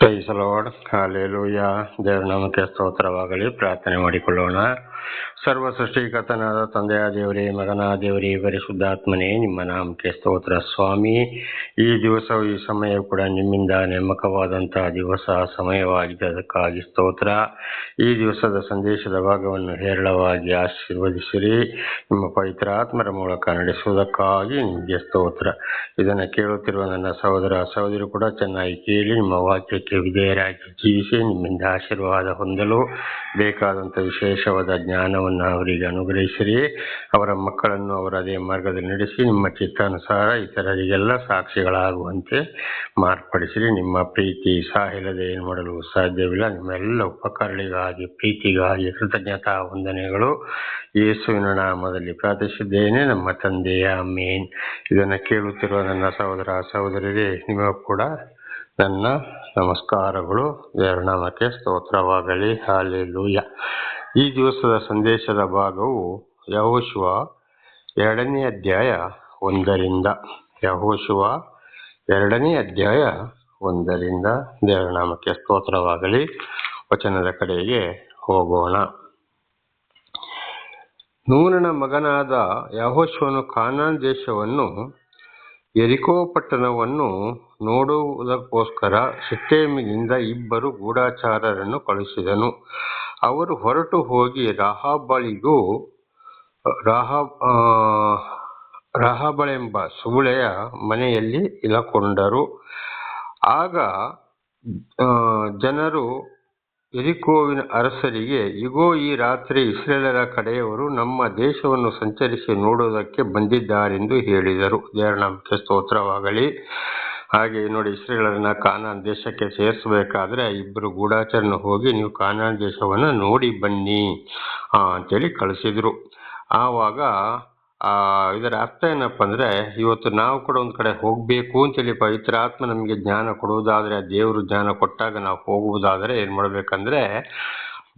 Price lord, hallelujah. ದೇವರ ನಾಮಕ್ಕೆ ಸ್ತೋತ್ರವಾಗಲಿ. ಪ್ರಾರ್ಥನೆ ಮಾಡಿಕೊಳ್ಳೋಣ. ಸರ್ವ ಸೃಷ್ಟಿಕರ್ತನಾದ ತಂದೆಯ ದೇವರೇ, ಮಗನ ದೇವರೇ, ಪರಿಶುದ್ಧಾತ್ಮನೇ, ನಿಮ್ಮ ನಾಮಕ್ಕೆ ಸ್ತೋತ್ರ ಸ್ವಾಮಿ. ಈ ದಿವಸವು ಈ ಸಮಯ ಕೂಡ ನಿಮ್ಮಿಂದ ನೇಮಕವಾದಂತಹ ದಿವಸ ಸಮಯವಾಗಿದೆ, ಅದಕ್ಕಾಗಿ ಸ್ತೋತ್ರ. ಈ ದಿವಸದ ಸಂದೇಶದ ಭಾಗವನ್ನು ಹೇರಳವಾಗಿ ಆಶೀರ್ವದಿಸಿರಿ. ನಿಮ್ಮ ಪವಿತ್ರ ಆತ್ಮರ ಮೂಲಕ ನಡೆಸುವುದಕ್ಕಾಗಿ ನಿಮಗೆ ಸ್ತೋತ್ರ. ಇದನ್ನು ಕೇಳುತ್ತಿರುವ ನನ್ನ ಸಹೋದರ ಸಹೋದರಿ ಕೂಡ ಚೆನ್ನಾಗಿ ಕೇಳಿ ನಿಮ್ಮ ವಾಕ್ಯಕ್ಕೆ ವಿಧೇಯರಾಗಿ ಜೀವಿಸಿ ನಿಮ್ಮಿಂದ ಆಶೀರ್ವಾದ ಹೊಂದಲು ಬೇಕಾದಂಥ ವಿಶೇಷವಾದ ಜ್ಞಾನವನ್ನು ಅವರಿಗೆ ಅನುಗ್ರಹಿಸಿರಿ. ಅವರ ಮಕ್ಕಳನ್ನು ಅವರ ಅದೇ ಮಾರ್ಗದಲ್ಲಿ ನಡೆಸಿ ನಿಮ್ಮ ಚಿತ್ತಾನುಸಾರ ಇತರರಿಗೆಲ್ಲ ಸಾಕ್ಷಿಗಳಾಗುವಂತೆ ಮಾರ್ಪಡಿಸಿರಿ. ನಿಮ್ಮ ಪ್ರೀತಿ ಸಾಹಿಲ್ಲದೆ ಏನು ಮಾಡಲು ಸಾಧ್ಯವಿಲ್ಲ. ನಿಮ್ಮೆಲ್ಲ ಉಪಕಾರಗಳಿಗಾಗಿ, ಪ್ರೀತಿಗಾಗಿ ಕೃತಜ್ಞತಾ ವಂದನೆಗಳು ಯೇಸುವಿನ ನಾಮದಲ್ಲಿ ಪ್ರಾರ್ಥಿಸಿದ್ದೇನೆ, ನಮ್ಮ ತಂದೆಯ ಆಮೆನ್. ಇದನ್ನು ಕೇಳುತ್ತಿರುವ ನನ್ನ ಸಹೋದರ ಸಹೋದರರೇ, ನಿಮಗೂ ಕೂಡ ನನ್ನ ನಮಸ್ಕಾರಗಳು. ದೇವರ ನಾಮಕ್ಕೆ ಸ್ತೋತ್ರವಾಗಲಿ. ಹಾಲೆಲೂಯ. ಈ ದಿವಸದ ಸಂದೇಶದ ಭಾಗವು ಯೆಹೋಶುವ 2ನೇ ಅಧ್ಯಾಯ 1ರಿಂದ. ಯೆಹೋಶುವ 2ನೇ ಅಧ್ಯಾಯ 1ರಿಂದ. ದೇವರ ನಾಮಕ್ಕೆ ಸ್ತೋತ್ರವಾಗಲಿ. ವಚನದ ಕಡೆಗೆ ಹೋಗೋಣ. ನೂನನ ಮಗನಾದ ಯೆಹೋಶುವನು ಕಾನಾನ್ ದೇಶವನ್ನು, ಯೆರಿಕೋ ಪಟ್ಟಣವನ್ನು ನೋಡುವುದಕ್ಕೋಸ್ಕರ ಶೆಕೆಮಿನಿಂದ 2 ಗೂಢಚಾರರನ್ನು ಕಳುಹಿಸಿದನು. ಅವರು ಹೊರಟು ಹೋಗಿ ರಾಹಾಬಳೆಂಬ ಸುಗುಳೆಯ ಮನೆಯಲ್ಲಿ ಇಳಕೊಂಡರು. ಆಗ ಜನರು ಯೆರಿಕೋವಿನ ಅರಸರಿಗೆ, ಇಗೋ, ಈ ರಾತ್ರಿ ಇಸ್ರಾಯೇಲರ ಕಡೆಯವರು ನಮ್ಮ ದೇಶವನ್ನು ಸಂಚರಿಸಿ ನೋಡುವುದಕ್ಕೆ ಬಂದಿದ್ದಾರೆಂದು ಹೇಳಿದರು. ದೇವರ ನಾಮಕ್ಕೆ ಸ್ತೋತ್ರವಾಗಲಿ. ಹಾಗೆ ನೋಡಿ, ಇಸ್ರಾಯೇಲರನ್ನ ಕಾನಾನ್ ದೇಶಕ್ಕೆ ಸೇರಿಸಬೇಕಾದ್ರೆ 2 ಗೂಢಚಾರರನ್ನು ಹೋಗಿ ನೀವು ಕಾನಾನ್ ದೇಶವನ್ನು ನೋಡಿ ಬನ್ನಿ ಅಂತೇಳಿ ಕಳಿಸಿದ್ರು. ಆವಾಗ ಇದರ ಅರ್ಥ ಏನಪ್ಪ ಅಂದರೆ, ಇವತ್ತು ನಾವು ಕೂಡ ಒಂದು ಕಡೆ ಹೋಗಬೇಕು ಅಂತೇಳಿ ಪವಿತ್ರ ಆತ್ಮ ನಮಗೆ ಜ್ಞಾನ ಕೊಡುವುದಾದರೆ, ದೇವರು ಜ್ಞಾನ ಕೊಟ್ಟಾಗ ನಾವು ಹೋಗುವುದಾದರೆ ಏನು ಮಾಡಬೇಕಂದ್ರೆ,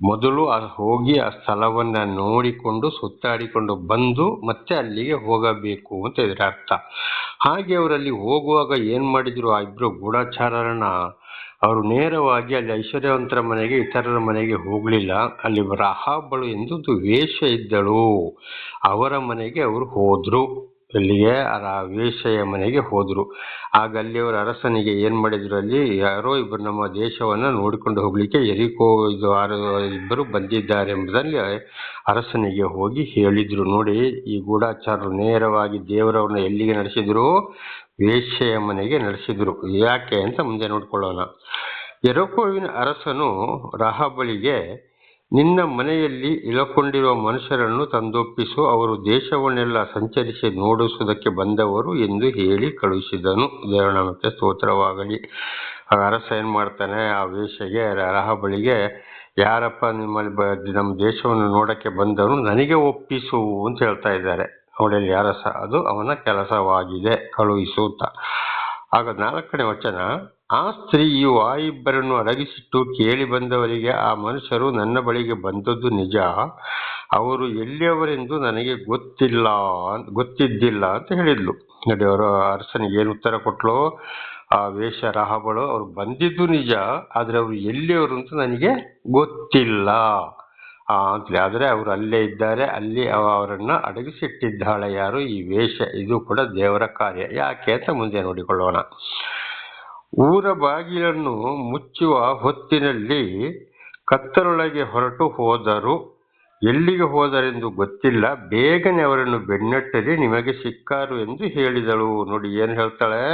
ಮೊದಲು ಹೋಗಿ ಆ ಸ್ಥಳವನ್ನು ನೋಡಿಕೊಂಡು ಸುತ್ತಾಡಿಕೊಂಡು ಬಂದು ಮತ್ತೆ ಅಲ್ಲಿಗೆ ಹೋಗಬೇಕು ಅಂತ ಇದರ ಅರ್ಥ. ಹಾಗೆ ಅವರಲ್ಲಿ ಹೋಗುವಾಗ ಏನು ಮಾಡಿದ್ರು, ಆ 2 ಗೂಢಚಾರರನ್ನ ಅವರು ನೇರವಾಗಿ ಅಲ್ಲಿ ಐಶ್ವರ್ಯವಂತರ ಮನೆಗೆ, ಇತರರ ಮನೆಗೆ ಹೋಗಲಿಲ್ಲ. ಅಲ್ಲಿ ರಾಹಾಬಳು ಎಂದು ಒಂದು ವೇಶ್ಯೆ ಇದ್ದಳು, ಅವರ ಮನೆಗೆ ಅವರು ಹೋದ್ರು. ಅಲ್ಲಿಗೆ ಆ ವೇಶ್ಯೆಯ ಮನೆಗೆ ಹೋದ್ರು. ಆಗ ಅಲ್ಲಿ ಅವರ ಅರಸನಿಗೆ ಏನು ಮಾಡಿದ್ರು, ಅಲ್ಲಿ ಯಾರೋ 2 ನಮ್ಮ ದೇಶವನ್ನು ನೋಡಿಕೊಂಡು ಹೋಗ್ಲಿಕ್ಕೆ ಯೆರಿಕೋ 2 ಬಂದಿದ್ದಾರೆ ಎಂಬುದರಲ್ಲಿ ಅರಸನಿಗೆ ಹೋಗಿ ಹೇಳಿದ್ರು. ನೋಡಿ, ಈ ಗೂಢಚಾರರು ನೇರವಾಗಿ ದೇವರವ್ರನ್ನ ಎಲ್ಲಿಗೆ ನಡೆಸಿದ್ರು? ವೇಶ್ಯೆಯ ಮನೆಗೆ ನಡೆಸಿದ್ರು. ಯಾಕೆ ಅಂತ ಮುಂದೆ ನೋಡ್ಕೊಳ್ಳೋಣ. ಯೆರಿಕೋವಿನ ಅರಸನು ರಾಹಾಬಳಿಗೆ, ನಿನ್ನ ಮನೆಯಲ್ಲಿ ಇಳಕೊಂಡಿರುವ ಮನುಷ್ಯರನ್ನು ತಂದೊಪ್ಪಿಸು, ಅವರು ದೇಶವನ್ನೆಲ್ಲ ಸಂಚರಿಸಿ ನೋಡಿಸುವುದಕ್ಕೆ ಬಂದವರು ಎಂದು ಹೇಳಿ ಕಳುಹಿಸಿದನು. ದೇವರ ನಾಮಕ್ಕೆ ಸ್ತೋತ್ರವಾಗಲಿ. ಅರಸ ಏನು ಮಾಡ್ತಾನೆ, ಆ ವೇಶ್ಯೆಗೆ, ರಾಹಾಬಳಿಗೆ, ಯಾರಪ್ಪ ನಿಮ್ಮಲ್ಲಿ ನಮ್ಮ ದೇಶವನ್ನು ನೋಡಕ್ಕೆ ಬಂದವರು, ನನಗೆ ಒಪ್ಪಿಸು ಅಂತ ಹೇಳ್ತಾ ಇದ್ದಾರೆ. ನೋಡಿ, ಅರಸ, ಅದು ಅವನ ಕೆಲಸವಾಗಿದೆ, ಕಳುಹಿಸು ಅಂತ. ಆಗ 4ನೇ ವಚನ, ಆ ಸ್ತ್ರೀಯು ಆ 2ರನ್ನು ಅಡಗಿಸಿಟ್ಟು ಕೇಳಿ ಬಂದವರಿಗೆ, ಆ ಮನುಷ್ಯರು ನನ್ನ ಬಳಿಗೆ ಬಂದದ್ದು ನಿಜ, ಅವರು ಎಲ್ಲಿಯವರೆಂದು ನನಗೆ ಗೊತ್ತಿದ್ದಿಲ್ಲ ಅಂತ ಹೇಳಿದ್ಲು. ನೋಡಿ, ಅವರು ಅರಸನಿಗೆ ಏನು ಉತ್ತರ ಕೊಟ್ಲು? ಆ ವೇಶ್ಯ ರಾಹಾಬಳು, ಅವ್ರು ಬಂದಿದ್ದು ನಿಜ, ಆದರೆ ಅವರು ಎಲ್ಲಿಯವರು ಅಂತ ನನಗೆ ಗೊತ್ತಿಲ್ಲ ಅಂತಲೇ. ಆದರೆ ಅವರು ಅಲ್ಲೇ ಇದ್ದಾರೆ, ಅಲ್ಲಿ ಅವರನ್ನ ಅಡಗಿಸಿಟ್ಟಿದ್ದಾಳೆ. ಯಾರು? ಈ ವೇಶ್ಯ. ಇದು ಕೂಡ ದೇವರ ಕಾರ್ಯ. ಯಾಕೆ ಅಂತ ಮುಂದೆ ನೋಡಿಕೊಳ್ಳೋಣ. ಊರ ಬಾಗಿಲನ್ನು ಮುಚ್ಚುವ ಹೊತ್ತಿನಲ್ಲಿ ಕತ್ತಲೊಳಗೆ ಹೊರಟು ಹೋದರು. ಎಲ್ಲಿಗೆ ಹೋದರೆಂದು ಗೊತ್ತಿಲ್ಲ. ಬೇಗನೆ ಅವರನ್ನು ಬೆನ್ನಟ್ಟರೆ ನಿಮಗೆ ಸಿಕ್ಕಾರು ಎಂದು ಹೇಳಿದಳು. ನೋಡಿ, ಏನು ಹೇಳ್ತಾಳೆ,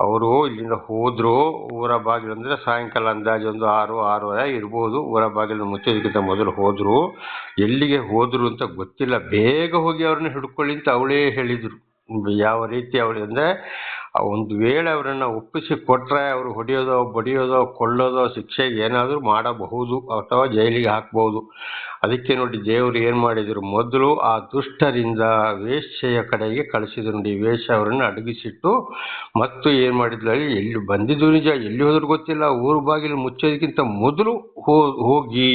ಅವರು ಇಲ್ಲಿಂದ ಹೋದ್ರು. ಊರ ಬಾಗಿಲು ಅಂದರೆ ಸಾಯಂಕಾಲ ಅಂದಾಜು ಒಂದು 6-6:30 ಇರ್ಬೋದು. ಊರ ಬಾಗಿಲು ಮುಚ್ಚೋದಕ್ಕಿಂತ ಮೊದಲು ಹೋದ್ರು. ಎಲ್ಲಿಗೆ ಹೋದ್ರು ಅಂತ ಗೊತ್ತಿಲ್ಲ. ಬೇಗ ಹೋಗಿ ಅವ್ರನ್ನ ಹಿಡ್ಕೊಳ್ಳಿ ಅಂತ ಅವಳೇ ಹೇಳಿದ್ರು. ಯಾವ ರೀತಿ ಅವಳು ಅಂದರೆ, ಒಂದು ವೇಳೆ ಅವರನ್ನು ಒಪ್ಪಿಸಿ ಕೊಟ್ಟರೆ ಅವರು ಹೊಡೆಯೋದೋ ಬಡಿಯೋದೋ ಕೊಳ್ಳೋದೋ ಶಿಕ್ಷೆಗೆ ಏನಾದರೂ ಮಾಡಬಹುದು ಅಥವಾ ಜೈಲಿಗೆ ಹಾಕ್ಬೋದು. ಅದಕ್ಕೆ ನೋಡಿ, ದೇವರು ಏನು ಮಾಡಿದರು, ಮೊದಲು ಆ ದುಷ್ಟರಿಂದ ವೇಶ್ಯೆಯ ಕಡೆಗೆ ಕಳಿಸಿದ್ರು. ನೋಡಿ, ವೇಶ್ಯೆ ಅವರನ್ನು ಅಡಗಿಸಿಟ್ಟು ಮತ್ತು ಏನು ಮಾಡಿದ್ಲು, ಎಲ್ಲಿ ಬಂದಿದ್ದು ನಿಜ, ಎಲ್ಲಿ ಹೋದ್ರೂ ಗೊತ್ತಿಲ್ಲ, ಊರು ಬಾಗಿಲು ಮುಚ್ಚೋದಕ್ಕಿಂತ ಮೊದಲು ಹೋಗಿ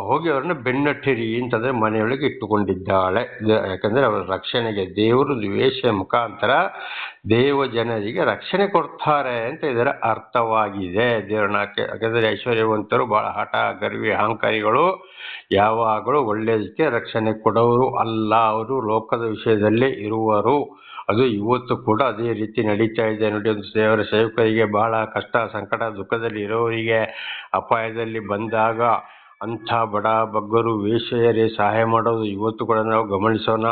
ಹೋಗಿ ಅವ್ರನ್ನ ಬೆನ್ನಟ್ಟಿರಿ ಅಂತಂದರೆ ಮನೆಯೊಳಗೆ ಇಟ್ಟುಕೊಂಡಿದ್ದಾಳೆ. ಯಾಕಂದರೆ ಅವರ ರಕ್ಷಣೆಗೆ ದೇವರು ದ್ವೇಷ ಮುಖಾಂತರ ದೇವ ಜನರಿಗೆ ರಕ್ಷಣೆ ಕೊಡ್ತಾರೆ ಅಂತ ಇದರ ಅರ್ಥವಾಗಿದೆ. ದೇವರನ್ನ ಯಾಕಂದರೆ ಐಶ್ವರ್ಯವಂತರು ಬಹಳ ಹಠ ಗರ್ವಿ ಅಹಂಕಾರಿಗಳು ಯಾವಾಗಲೂ ಒಳ್ಳೆಯದಕ್ಕೆ ರಕ್ಷಣೆ ಕೊಡೋರು ಅಲ್ಲ, ಅವರು ಲೋಕದ ವಿಷಯದಲ್ಲೇ ಇರುವರು. ಅದು ಇವತ್ತು ಕೂಡ ಅದೇ ರೀತಿ ನಡೀತಾ ಇದೆ ನೋಡಿ. ಒಂದು ದೇವರ ಸೇವಕರಿಗೆ ಬಹಳ ಕಷ್ಟ ಸಂಕಟ ದುಃಖದಲ್ಲಿ ಇರೋರಿಗೆ ಅಪಾಯದಲ್ಲಿ ಬಂದಾಗ ಅಂಥ ಬಡ ಬಗ್ಗರು ವೇಶ್ಯೆಯರೇ ಸಹಾಯ ಮಾಡೋದು ಇವತ್ತು ಕೂಡ ನಾವು ಗಮನಿಸೋಣ.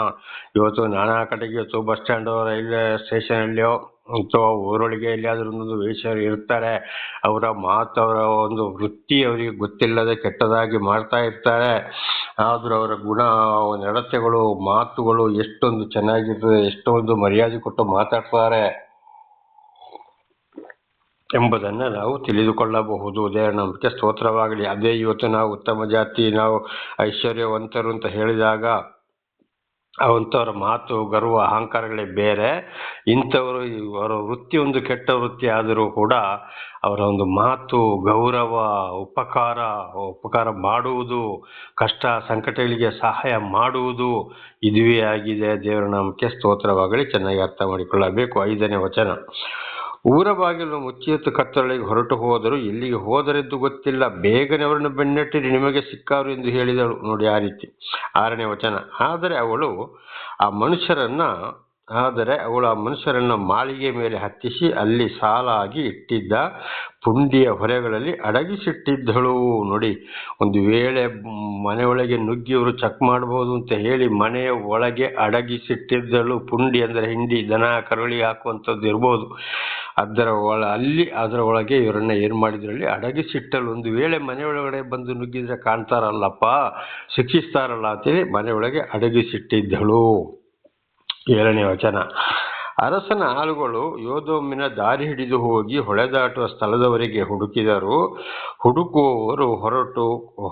ಇವತ್ತು ನಾನಾ ಕಡೆಗೆ ಇವತ್ತು ಬಸ್ ಸ್ಟ್ಯಾಂಡು ರೈಲ್ವೆ ಸ್ಟೇಷನಲ್ಲಿಯೋ ಅಥವಾ ಊರೊಳಗೆ ಎಲ್ಲಿಯಾದ್ರೂ ಒಂದು ವೇಶ್ಯರು ಇರ್ತಾರೆ. ಅವರ ಮಾತು ಅವರ ಒಂದು ವೃತ್ತಿ ಅವರಿಗೆ ಗೊತ್ತಿಲ್ಲದೆ ಕೆಟ್ಟದಾಗಿ ಮಾಡ್ತಾ ಇರ್ತಾರೆ. ಆದರೂ ಅವರ ಗುಣ ನಡತೆಗಳು ಮಾತುಗಳು ಎಷ್ಟೊಂದು ಚೆನ್ನಾಗಿರ್ತದೆ, ಎಷ್ಟೊಂದು ಮರ್ಯಾದೆ ಕೊಟ್ಟು ಮಾತಾಡ್ತಾರೆ ಎಂಬುದನ್ನು ನಾವು ತಿಳಿದುಕೊಳ್ಳಬಹುದು. ದೇವರ ನಾಮಕ್ಕೆ ಸ್ತೋತ್ರವಾಗಲಿ. ಅದೇ ಇವತ್ತು ನಾವು ಉತ್ತಮ ಜಾತಿ, ನಾವು ಐಶ್ವರ್ಯವಂತರು ಅಂತ ಹೇಳಿದಾಗ ಅವಂಥವ್ರ ಮಾತು ಗರ್ವ ಅಹಂಕಾರಗಳೇ ಬೇರೆ. ಇಂಥವರು ಅವರ ವೃತ್ತಿ ಒಂದು ಕೆಟ್ಟ ವೃತ್ತಿ ಆದರೂ ಕೂಡ ಅವರ ಒಂದು ಮಾತು ಗೌರವ ಉಪಕಾರ ಮಾಡುವುದು, ಕಷ್ಟ ಸಂಕಟಗಳಿಗೆ ಸಹಾಯ ಮಾಡುವುದು ಇದುವೇ ಆಗಿದೆ. ದೇವರ ನಾಮಕ್ಕೆ ಸ್ತೋತ್ರವಾಗಲಿ. ಚೆನ್ನಾಗಿ ಅರ್ಥ ಮಾಡಿಕೊಳ್ಳಬೇಕು. 5ನೇ ವಚನ, ಊರ ಬಾಗಿಲು ಮುಚ್ಚಿಯತ್ತು ಕತ್ತಲೆಗೆ ಹೊರಟು ಹೋದರು, ಎಲ್ಲಿಗೆ ಹೋದರೆಂದು ಗೊತ್ತಿಲ್ಲ, ಬೇಗನೆ ಅವರನ್ನು ಬೆನ್ನಟ್ಟಿರಿ, ನಿಮಗೆ ಸಿಕ್ಕಾರು ಎಂದು ಹೇಳಿದಳು. ನೋಡಿ ಆ ರೀತಿ. 6ನೇ ವಚನ, ಆದರೆ ಅವಳು ಆ ಮನುಷ್ಯರನ್ನ ಮಾಳಿಗೆ ಮೇಲೆ ಹತ್ತಿಸಿ ಅಲ್ಲಿ ಸಾಲಾಗಿ ಇಟ್ಟಿದ್ದ ಪುಂಡಿಯ ಹೊರೆಗಳಲ್ಲಿ ಅಡಗಿಸಿಟ್ಟಿದ್ದಳು. ನೋಡಿ, ಒಂದು ವೇಳೆ ಮನೆಯೊಳಗೆ ನುಗ್ಗಿಯವರು ಚೆಕ್ ಮಾಡಬಹುದು ಅಂತ ಹೇಳಿ ಮನೆಯ ಒಳಗೆ ಅಡಗಿಸಿಟ್ಟಿದ್ದಳು. ಪುಂಡಿ ಅಂದರೆ ಹಿಂಡಿ, ದನ ಕರುಳಿ ಹಾಕುವಂಥದ್ದು ಇರ್ಬೋದು. ಅದರ ಒಳಗೆ ಇವರನ್ನ ಏನು ಮಾಡಿದ್ರಲ್ಲಿ ಅಡಗಿಸಿಟ್ಟಲು. ಒಂದು ವೇಳೆ ಮನೆಯೊಳಗಡೆ ಬಂದು ನುಗ್ಗಿದ್ರೆ ಕಾಣ್ತಾರಲ್ಲಪ್ಪ, ಶಿಕ್ಷಿಸ್ತಾರಲ್ಲ ಅಂತೇಳಿ ಮನೆಯೊಳಗೆ ಅಡಗಿಸಿಟ್ಟಿದ್ದಳು. 7ನೇ ವಚನ, ಅರಸನ ಆಳುಗಳು ಯೋದೋಮಿನ ದಾರಿ ಹಿಡಿದು ಹೋಗಿ ಹೊಳೆದಾಟುವ ಸ್ಥಳದವರೆಗೆ ಹುಡುಕಿದರು. ಹುಡುಕುವವರು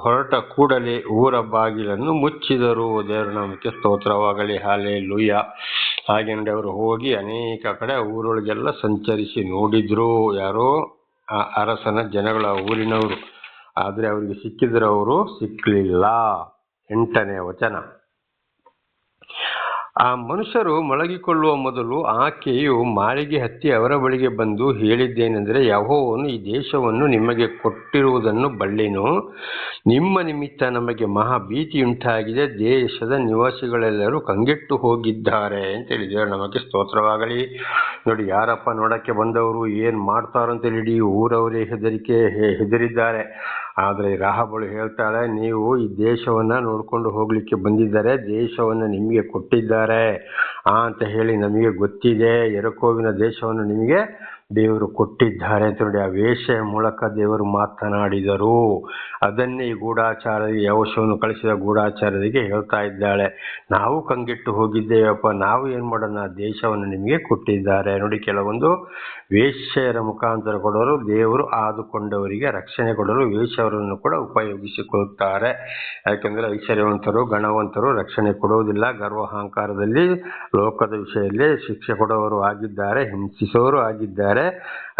ಹೊರಟ ಕೂಡಲೇ ಊರ ಬಾಗಿಲನ್ನು ಮುಚ್ಚಿದರು. ದೇವರ ನಾಮಕ್ಕೆ ಸ್ತೋತ್ರವಾಗಲಿ. ಹಲ್ಲೆಲೂಯಾ. ಹಾಗೆ ನೋಡಿ, ಅವರು ಹೋಗಿ ಅನೇಕ ಕಡೆ ಊರೊಳಗೆಲ್ಲ ಸಂಚರಿಸಿ ನೋಡಿದ್ರು. ಯಾರೋ ಆ ಅರಸನ ಜನಗಳ ಊರಿನವರು. ಆದರೆ ಅವರಿಗೆ ಸಿಕ್ಕಿದ್ರು, ಅವರು ಸಿಕ್ಕಲಿಲ್ಲ. 8ನೇ ವಚನ, ಆ ಮನುಷ್ಯರು ಮಲಗಿಕೊಳ್ಳುವ ಮೊದಲು ಆಕೆಯು ಮಾಳಿಗೆ ಹತ್ತಿ ಅವರ ಬಳಿಗೆ ಬಂದು ಹೇಳಿದ್ದೇನೆಂದರೆ, ಯೆಹೋವನು ಈ ದೇಶವನ್ನು ನಿಮಗೆ ಕೊಟ್ಟಿರುವುದನ್ನು ಬಲ್ಲೆನು. ನಿಮ್ಮ ನಿಮಿತ್ತ ನಮಗೆ ಮಹಾ ಭೀತಿಯುಂಟಾಗಿದೆ. ದೇಶದ ನಿವಾಸಿಗಳೆಲ್ಲರೂ ಕಂಗೆಟ್ಟು ಹೋಗಿದ್ದಾರೆ ಅಂತ ಹೇಳಿದ್ದಾರೆ. ನಮಗೆ ಸ್ತೋತ್ರವಾಗಲಿ. ನೋಡಿ, ಯಾರಪ್ಪ ನೋಡಕ್ಕೆ ಬಂದವರು, ಏನು ಮಾಡ್ತಾರಂತೇಳಿ ಇಡೀ ಊರವರೇ ಹೆದರಿದ್ದಾರೆ. ಆದರೆ ರಾಹಾಬಳು ಹೇಳ್ತಾಳೆ, ನೀವು ಈ ದೇಶವನ್ನು ನೋಡ್ಕೊಂಡು ಹೋಗ್ಲಿಕ್ಕೆ ಬಂದಿದ್ದಾರೆ, ದೇಶವನ್ನು ನಿಮಗೆ ಕೊಟ್ಟಿದ್ದಾರೆ ಅಂತ ಹೇಳಿ ನಮಗೆ ಗೊತ್ತಿದೆ. ಯೆರಿಕೋವಿನ ದೇಶವನ್ನು ನಿಮಗೆ ದೇವರು ಕೊಟ್ಟಿದ್ದಾರೆ ಅಂತ ನೋಡಿ. ಆ ವೇಶ್ಯೆಯ ಮೂಲಕ ದೇವರು ಮಾತನಾಡಿದರು. ಅದನ್ನೇ ಈ ಗೂಢಾಚಾರರಿಗೆ, ಯೆಹೋಶುವನು ಕಳಿಸಿದ ಗೂಢಾಚಾರರಿಗೆ ಹೇಳ್ತಾ ಇದ್ದಾಳೆ. ನಾವು ಕಂಗೆಟ್ಟು ಹೋಗಿದ್ದೇವಪ್ಪ, ನಾವು ಏನು ಮಾಡೋಣ, ದೇಶವನ್ನು ನಿಮಗೆ ಕೊಟ್ಟಿದ್ದಾರೆ. ನೋಡಿ, ಕೆಲವೊಂದು ವೇಶ್ಯೆಯರ ಮುಖಾಂತರ ಕೊಡೋರು ದೇವರು ಆದುಕೊಂಡವರಿಗೆ ರಕ್ಷಣೆ ಕೊಡಲು ವೇಶ್ಯರನ್ನು ಕೂಡ ಉಪಯೋಗಿಸಿಕೊಳ್ತಾರೆ. ಯಾಕೆಂದರೆ ಐಶ್ವರ್ಯವಂತರು ಗಣವಂತರು ರಕ್ಷಣೆ ಕೊಡುವುದಿಲ್ಲ. ಗರ್ವಹಂಕಾರದಲ್ಲಿ ಲೋಕದ ವಿಷಯದಲ್ಲಿ ಶಿಕ್ಷೆ ಕೊಡುವವರು ಆಗಿದ್ದಾರೆ, ಹಿಂಸಿಸೋರು ಆಗಿದ್ದಾರೆ.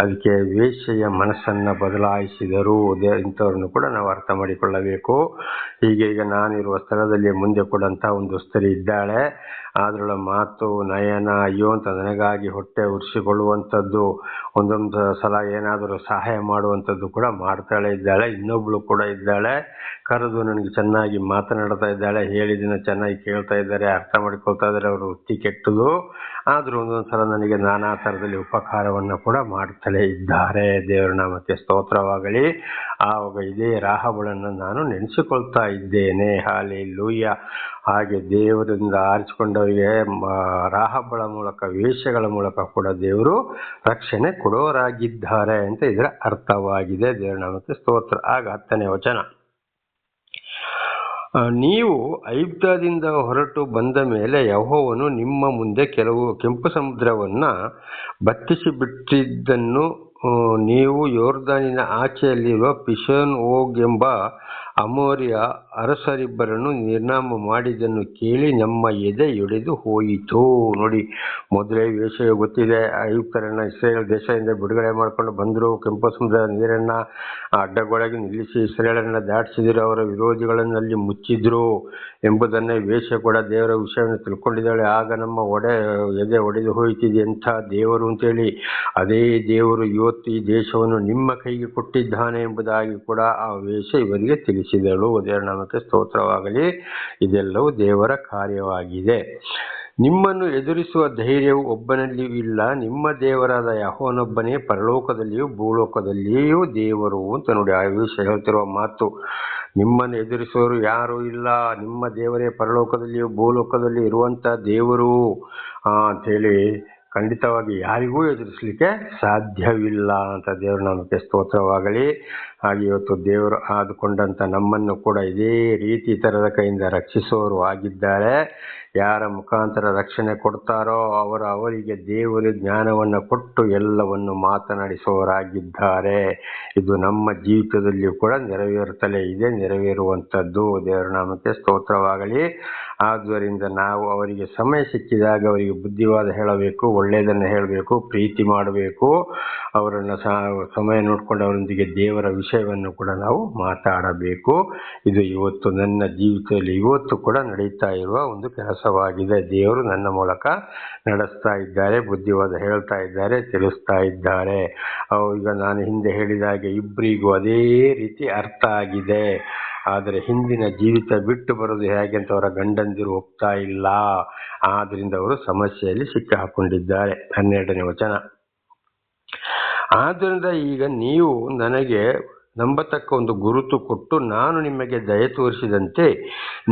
ಅದಕ್ಕೆ ವೇಶ್ಯೆಯ ಮನಸ್ಸನ್ನು ಬದಲಾಯಿಸಿದರು. ಇಂಥವ್ರನ್ನು ಕೂಡ ನಾವು ಅರ್ಥ ಮಾಡಿಕೊಳ್ಳಬೇಕು. ಈಗ ನಾನಿರುವ ಸ್ಥಳದಲ್ಲಿ ಮುಂದೆ ಕೊಡಂತ ಒಂದು ಸ್ತ್ರೀ ಇದ್ದಾಳೆ. ಅದರೊಳ ಮಾತು ನಯನ, ಅಯ್ಯೋ ಅಂತ ನನಗಾಗಿ ಹೊಟ್ಟೆ ಉರಿಸಿಕೊಳ್ಳುವಂಥದ್ದು, ಒಂದೊಂದು ಸಲ ಏನಾದರೂ ಸಹಾಯ ಮಾಡುವಂಥದ್ದು ಕೂಡ ಮಾಡ್ತಾಳೆ ಇದ್ದಾಳೆ. ಇನ್ನೊಬ್ಳು ಕೂಡ ಇದ್ದಾಳೆ, ಕರೆದು ನನಗೆ ಚೆನ್ನಾಗಿ ಮಾತನಾಡ್ತಾ ಇದ್ದಾಳೆ, ಹೇಳಿದ್ದನ್ನು ಚೆನ್ನಾಗಿ ಕೇಳ್ತಾ ಇದ್ದಾರೆ, ಅರ್ಥ ಮಾಡಿಕೊಳ್ತಾ ಇದ್ದಾರೆ. ಅವರು ವೃತ್ತಿ ಕೆಟ್ಟದು, ಆದರೂ ಒಂದೊಂದು ಸಲ ನನಗೆ ನಾನಾ ಥರದಲ್ಲಿ ಉಪಕಾರವನ್ನು ಕೂಡ ಮಾಡ್ತಲೇ ಇದ್ದಾರೆ. ದೇವರ ನಾಮಕ್ಕೆ ಸ್ತೋತ್ರವಾಗಲಿ. ಆವಾಗ ಇದೇ ರಾಹಾಬಳನ್ನು ನಾನು ನೆನೆಸಿಕೊಳ್ತಾ ಇದ್ದೇನೆ. ಹಲ್ಲೆಲೂಯಾ. ಹಾಗೆ ದೇವರಿಂದ ಆರಿಸಿಕೊಂಡವರಿಗೆ ರಾಹಾಬಳ ಮೂಲಕ, ವೇಶ್ಯೆಗಳ ಮೂಲಕ ಕೂಡ ದೇವರು ರಕ್ಷಣೆ ಕೊಡೋರಾಗಿದ್ದಾರೆ ಅಂತ ಇದರ ಅರ್ಥವಾಗಿದೆ. ದೇವರ ನಾಮಕ್ಕೆ ಸ್ತೋತ್ರ. ಆಗ 10ನೇ ವಚನ, ನೀವು ಐಗುಪ್ತದಿಂದ ಹೊರಟು ಬಂದ ಮೇಲೆ ಯೆಹೋವನು ನಿಮ್ಮ ಮುಂದೆ ಕೆಂಪು ಸಮುದ್ರವನ್ನು ಬತ್ತಿಸಿ ಬಿಟ್ಟಿದ್ದನ್ನು ನೀವು ಯೋರ್ದಾನಿನ ಆಚೆಯಲ್ಲಿರುವ ಪಿಶೋನ್ ಓಗ್ ಎಂಬ ಅಮೋರಿಯ ಅರಸರಿಬ್ಬರನ್ನು ನಿರ್ನಾಮ ಮಾಡಿದ್ದನ್ನು ಕೇಳಿ ನಮ್ಮ ಎದೆ ಒಡೆದು ಹೋಯಿತು. ನೋಡಿ, ಮೊದಲೇ ವಿಷಯ ಗೊತ್ತಿದೆ. ಐಗುಪ್ತರನ್ನ ಇಸ್ರೇಲ್ ದೇಶದಿಂದ ಬಿಡುಗಡೆ ಮಾಡಿಕೊಂಡು ಬಂದರು. ಕೆಂಪು ಸಮುದ್ರದ ನೀರನ್ನ ಅಡ್ಡಗೋಡೆಗೆ ನಿಲ್ಲಿಸಿ ಇಸ್ರೇಲರನ್ನ ದಾಟಿಸಿದ್ರು. ಅವರ ವಿರೋಧಿಗಳನ್ನು ಅಲ್ಲಿ ಮುಚ್ಚಿದ್ರು ಎಂಬುದನ್ನೇ ವೇಶ್ಯ ಕೂಡ ದೇವರ ವಿಷಯವನ್ನು ತಿಳ್ಕೊಂಡಿದ್ದಾಳೆ. ಆಗ ನಮ್ಮ ಎದೆ ಒಡೆದು ಹೋಯ್ತಿದೆ ಎಂಥ ದೇವರು ಅಂತೇಳಿ. ಅದೇ ದೇವರು ಇವತ್ತು ಈ ದೇಶವನ್ನು ನಿಮ್ಮ ಕೈಗೆ ಕೊಟ್ಟಿದ್ದಾನೆ ಎಂಬುದಾಗಿ ಕೂಡ ಆ ವೇಶ್ಯ ಇವರಿಗೆ ತಿಳಿಸಿದಳು. ದೇವರ ನಾಮಕ್ಕೆ ಸ್ತೋತ್ರವಾಗಲಿ. ಇದೆಲ್ಲವೂ ದೇವರ ಕಾರ್ಯವಾಗಿದೆ. ನಿಮ್ಮನ್ನು ಎದುರಿಸುವ ಧೈರ್ಯವು ಒಬ್ಬನಲ್ಲಿಯೂ ಇಲ್ಲ. ನಿಮ್ಮ ದೇವರಾದ ಯೆಹೋವನೊಬ್ಬನೇ ಪರಲೋಕದಲ್ಲಿಯೂ ಭೂಲೋಕದಲ್ಲಿಯೂ ದೇವರು ಅಂತ ನೋಡಿ ಆ ವಿಷಯ ಹೇಳ್ತಿರುವ ಮಾತು. ನಿಮ್ಮನ್ನು ಎದುರಿಸುವವರು ಯಾರೂ ಇಲ್ಲ. ನಿಮ್ಮ ದೇವರೇ ಪರಲೋಕದಲ್ಲಿಯೂ ಭೂಲೋಕದಲ್ಲಿ ಇರುವಂಥ ದೇವರು ಅಂಥೇಳಿ ಖಂಡಿತವಾಗಿ ಯಾರಿಗೂ ಎದುರಿಸಲಿಕ್ಕೆ ಸಾಧ್ಯವಿಲ್ಲ ಅಂತ ದೇವರ ನಾಮಕ್ಕೆ ಸ್ತೋತ್ರವಾಗಲಿ. ಹಾಗೆ ಇವತ್ತು ದೇವರು ಆದುಕೊಂಡಂಥ ನಮ್ಮನ್ನು ಕೂಡ ಇದೇ ರೀತಿ ಇತರರ ಕೈಯಿಂದ ರಕ್ಷಿಸುವವರು ಆಗಿದ್ದಾರೆ. ಯಾರ ಮುಖಾಂತರ ರಕ್ಷಣೆ ಕೊಡ್ತಾರೋ ಅವರಿಗೆ ದೇವರು ಜ್ಞಾನವನ್ನು ಕೊಟ್ಟು ಎಲ್ಲವನ್ನು ಮಾತನಾಡಿಸುವವರಾಗಿದ್ದಾರೆ. ಇದು ನಮ್ಮ ಜೀವಿತದಲ್ಲಿಯೂ ಕೂಡ ನೆರವೇರುತ್ತಲೇ ಇದೆ, ನೆರವೇರುವಂಥದ್ದು. ದೇವರ ನಾಮಕ್ಕೆ ಸ್ತೋತ್ರವಾಗಲಿ. ಆದ್ದರಿಂದ ನಾವು ಅವರಿಗೆ ಸಮಯ ಸಿಕ್ಕಿದಾಗ ಅವರಿಗೆ ಬುದ್ಧಿವಾದ ಹೇಳಬೇಕು, ಒಳ್ಳೆಯದನ್ನು ಹೇಳಬೇಕು, ಪ್ರೀತಿ ಮಾಡಬೇಕು. ಅವರನ್ನು ಸಮಯ ನೋಡಿಕೊಂಡು ಅವರೊಂದಿಗೆ ದೇವರ ವಿಷಯವನ್ನು ಕೂಡ ನಾವು ಮಾತಾಡಬೇಕು. ಇದು ಇವತ್ತು ನನ್ನ ಜೀವಿತದಲ್ಲಿ ಇವತ್ತು ಕೂಡ ನಡೀತಾ ಇರುವ ಒಂದು ಕೆಲಸವಾಗಿದೆ. ದೇವರು ನನ್ನ ಮೂಲಕ ನಡೆಸ್ತಾ ಇದ್ದಾರೆ, ಬುದ್ಧಿವಾದ ಹೇಳ್ತಾ ಇದ್ದಾರೆ, ತಿಳಿಸ್ತಾ ಇದ್ದಾರೆ. ಈಗ ನಾನು ಹಿಂದೆ ಹೇಳಿದ ಹಾಗೆ ಇಬ್ಬರಿಗೂ ಅದೇ ರೀತಿ ಅರ್ಥ ಆಗಿದೆ. ಆದರೆ ಹಿಂದಿನ ಜೀವಿತ ಬಿಟ್ಟು ಬರೋದು ಹೇಗೆ ಅಂತ ಅವರ ಗಂಡಂದಿರು ಒಪ್ತಾ ಇಲ್ಲ. ಆದ್ದರಿಂದ ಅವರು ಸಮಸ್ಯೆಯಲ್ಲಿ ಸಿಕ್ಕಿಹಾಕೊಂಡಿದ್ದಾರೆ. 12ನೇ ವಚನ. ಆದ್ದರಿಂದ ಈಗ ನೀವು ನನಗೆ ನಂಬತಕ್ಕ ಒಂದು ಗುರುತು ಕೊಟ್ಟು ನಾನು ನಿಮಗೆ ದಯೆ ತೋರಿಸಿದಂತೆ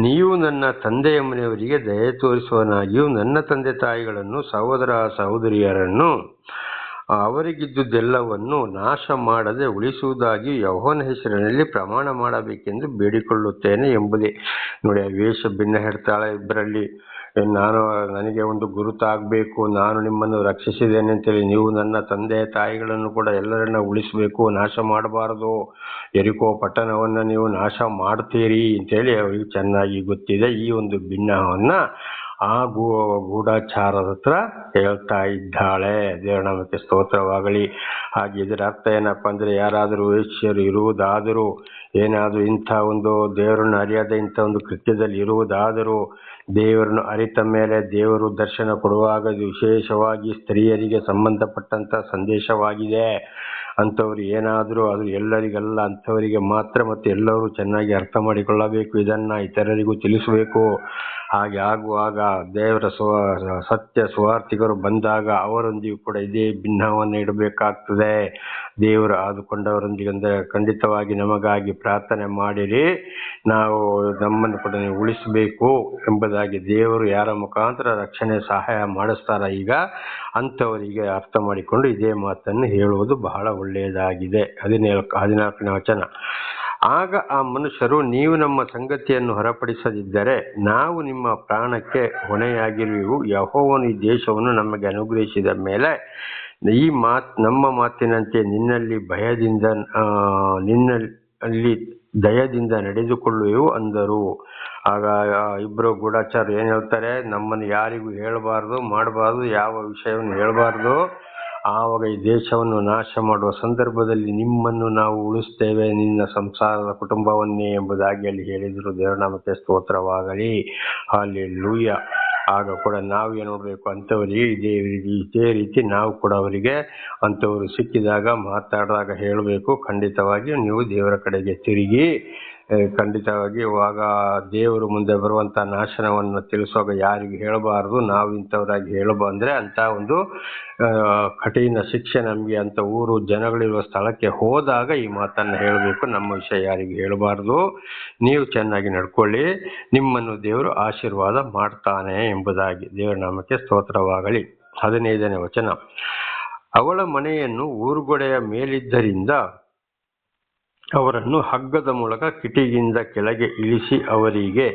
ನೀವು ನನ್ನ ತಂದೆಯ ಮನೆಯವರಿಗೆ ದಯೆ ತೋರಿಸುವನಾಗಿಯೂ ನನ್ನ ತಂದೆ ತಾಯಿಗಳನ್ನು ಸಹೋದರ ಸಹೋದರಿಯರನ್ನು ಅವರಿಗಿದ್ದುದೆಲ್ಲವನ್ನು ನಾಶ ಮಾಡದೆ ಉಳಿಸುವುದಾಗಿ ಯೆಹೋವನ ಹೆಸರಿನಲ್ಲಿ ಪ್ರಮಾಣ ಮಾಡಬೇಕೆಂದು ಬೇಡಿಕೊಳ್ಳುತ್ತೇನೆ ಎಂಬುದೇ. ನೋಡಿ, ಆ ವೇಷ ಭಿನ್ನ ಹೇಳ್ತಾಳೆ ಇಬ್ಬರಲ್ಲಿ. ನನಗೆ ಒಂದು ಗುರುತಾಗಬೇಕು, ನಾನು ನಿಮ್ಮನ್ನು ರಕ್ಷಿಸಿದ್ದೇನೆ ಅಂತೇಳಿ ನೀವು ನನ್ನ ತಂದೆ ತಾಯಿಗಳನ್ನು ಕೂಡ ಎಲ್ಲರನ್ನ ಉಳಿಸಬೇಕು, ನಾಶ ಮಾಡಬಾರದು. ಯೆರಿಕೋ ಪಟ್ಟಣವನ್ನು ನೀವು ನಾಶ ಮಾಡ್ತೀರಿ ಅಂತೇಳಿ ಅವರಿಗೆ ಚೆನ್ನಾಗಿ ಗೊತ್ತಿದೆ. ಈ ಒಂದು ಭಿನ್ನವನ್ನು ಆ ಗೂಢಚಾರದ ಹತ್ರ ಹೇಳ್ತಾ ಇದ್ದಾಳೆ. ದೇವರ ನಾಮಕ್ಕೆ ಸ್ತೋತ್ರವಾಗಲಿ. ಹಾಗೆ ಇದರ ಅರ್ಥ ಏನಪ್ಪ ಅಂದರೆ, ಯಾರಾದರೂ ವೇಶ್ಯರು ಇರುವುದಾದರೂ, ಏನಾದರೂ ಇಂಥ ಒಂದು ದೇವರನ್ನು ಅರಿಯದ ಇಂಥ ಒಂದು ಕೃತ್ಯದಲ್ಲಿ ಇರುವುದಾದರೂ, ದೇವರನ್ನು ಅರಿತ ಮೇಲೆ ದೇವರು ದರ್ಶನ ಕೊಡುವಾಗ ಇದು ವಿಶೇಷವಾಗಿ ಸ್ತ್ರೀಯರಿಗೆ ಸಂಬಂಧಪಟ್ಟಂಥ ಸಂದೇಶವಾಗಿದೆ. ಅಂಥವ್ರು ಏನಾದರೂ ಅದು ಎಲ್ಲರಿಗಲ್ಲ, ಅಂಥವರಿಗೆ ಮಾತ್ರ. ಮತ್ತು ಎಲ್ಲರೂ ಚೆನ್ನಾಗಿ ಅರ್ಥ ಮಾಡಿಕೊಳ್ಳಬೇಕು, ಇದನ್ನು ಇತರರಿಗೂ ತಿಳಿಸಬೇಕು. ಹಾಗೆ ಆಗುವಾಗ ದೇವರ ಸತ್ಯ ಸುವಾರ್ತಿಗರು ಬಂದಾಗ ಅವರೊಂದಿಗೂ ಕೂಡ ಇದೇ ಭಿನ್ನವನ್ನು ಇಡಬೇಕಾಗ್ತದೆ. ದೇವರು ಆದುಕೊಂಡವರೊಂದಿಗೆ ಅಂದರೆ ಖಂಡಿತವಾಗಿ ನಮಗಾಗಿ ಪ್ರಾರ್ಥನೆ ಮಾಡಿರಿ, ನಾವು ನಮ್ಮನ್ನು ಕೂಡ ಉಳಿಸಬೇಕು ಎಂಬುದಾಗಿ ದೇವರು ಯಾರ ಮುಖಾಂತರ ರಕ್ಷಣೆ ಸಹಾಯ ಮಾಡಿಸ್ತಾರ ಈಗ ಅಂಥವರಿಗೆ ಅರ್ಥ ಮಾಡಿಕೊಂಡು ಇದೇ ಮಾತನ್ನು ಹೇಳುವುದು ಬಹಳ ಒಳ್ಳೆಯದಾಗಿದೆ. 14ನೇ ವಚನ. ಆಗ ಆ ಮನುಷ್ಯರು, ನೀವು ನಮ್ಮ ಸಂಗತಿಯನ್ನು ಹೊರಪಡಿಸದಿದ್ದರೆ ನಾವು ನಿಮ್ಮ ಪ್ರಾಣಕ್ಕೆ ಹೊಣೆಯಾಗಿರುವೆವು. ಯೆಹೋವನು ಈ ದೇಶವನ್ನು ನಮಗೆ ಅನುಗ್ರಹಿಸಿದ ಮೇಲೆ ಈ ನಮ್ಮ ಮಾತಿನಂತೆ ನಿನ್ನಲ್ಲಿ ದಯದಿಂದ ನಡೆದುಕೊಳ್ಳುವೆವು ಅಂದರು. ಆಗ ಇಬ್ಬರು ಗೂಢಚಾರರು ಏನು ಹೇಳ್ತಾರೆ, ನಮ್ಮನ್ನು ಯಾರಿಗೂ ಹೇಳಬಾರ್ದು, ಮಾಡಬಾರ್ದು, ಯಾವ ವಿಷಯವನ್ನು ಹೇಳಬಾರ್ದು. ಆವಾಗ ಈ ದೇಶವನ್ನು ನಾಶ ಮಾಡುವ ಸಂದರ್ಭದಲ್ಲಿ ನಿಮ್ಮನ್ನು ನಾವು ಉಳಿಸ್ತೇವೆ, ನಿನ್ನ ಸಂಸಾರದ ಕುಟುಂಬವನ್ನೇ ಎಂಬುದಾಗಿ ಅಲ್ಲಿ ಹೇಳಿದರು. ದೇವರ ನಾಮಕ್ಕೆ ಸ್ತೋತ್ರವಾಗಲಿ. ಹಲ್ಲೆಲೂಯಾ. ಆಗ ಕೂಡ ನಾವು ಏನು ನೋಡಬೇಕು, ಅಂಥವರಿಗೆ ಇದೇ ರೀತಿ ನಾವು ಕೂಡ ಅವರಿಗೆ ಅಂಥವರು ಸಿಕ್ಕಿದಾಗ ಮಾತಾಡಿದಾಗ ಹೇಳಬೇಕು, ಖಂಡಿತವಾಗಿ ನೀವು ದೇವರ ಕಡೆಗೆ ತಿರುಗಿ ಖಂಡಿತವಾಗಿ ಇವಾಗ ದೇವರು ಮುಂದೆ ಬರುವಂಥ ನಾಶನವನ್ನು ತಿಳಿಸುವಾಗ ಯಾರಿಗೂ ಹೇಳಬಾರ್ದು, ನಾವು ಇಂಥವರಾಗಿ ಹೇಳಬಂದರೆ ಅಂಥ ಒಂದು ಕಠಿಣ ಶಿಕ್ಷೆ ನಮಗೆ ಅಂಥ ಊರು ಜನಗಳಿರುವ ಸ್ಥಳಕ್ಕೆ ಹೋದಾಗ ಈ ಮಾತನ್ನು ಹೇಳಬೇಕು. ನಮ್ಮ ವಿಷಯ ಯಾರಿಗೂ ಹೇಳಬಾರ್ದು, ನೀವು ಚೆನ್ನಾಗಿ ನಡ್ಕೊಳ್ಳಿ, ನಿಮ್ಮನ್ನು ದೇವರು ಆಶೀರ್ವಾದ ಮಾಡ್ತಾನೆ ಎಂಬುದಾಗಿ. ದೇವರ ನಾಮಕ್ಕೆ ಸ್ತೋತ್ರವಾಗಲಿ. 15ನೇ ವಚನ. ಅವಳ ಮನೆಯನ್ನು ಊರುಗೋಡೆಯ ಮೇಲಿದ್ದರಿಂದ ಅವರನ್ನು ಹಗ್ಗದ ಮೂಲಕ ಕಿಟಿಕಿಯಿಂದ ಕೆಳಗೆ ಇಳಿಸಿ ಅವರಿಗೆ,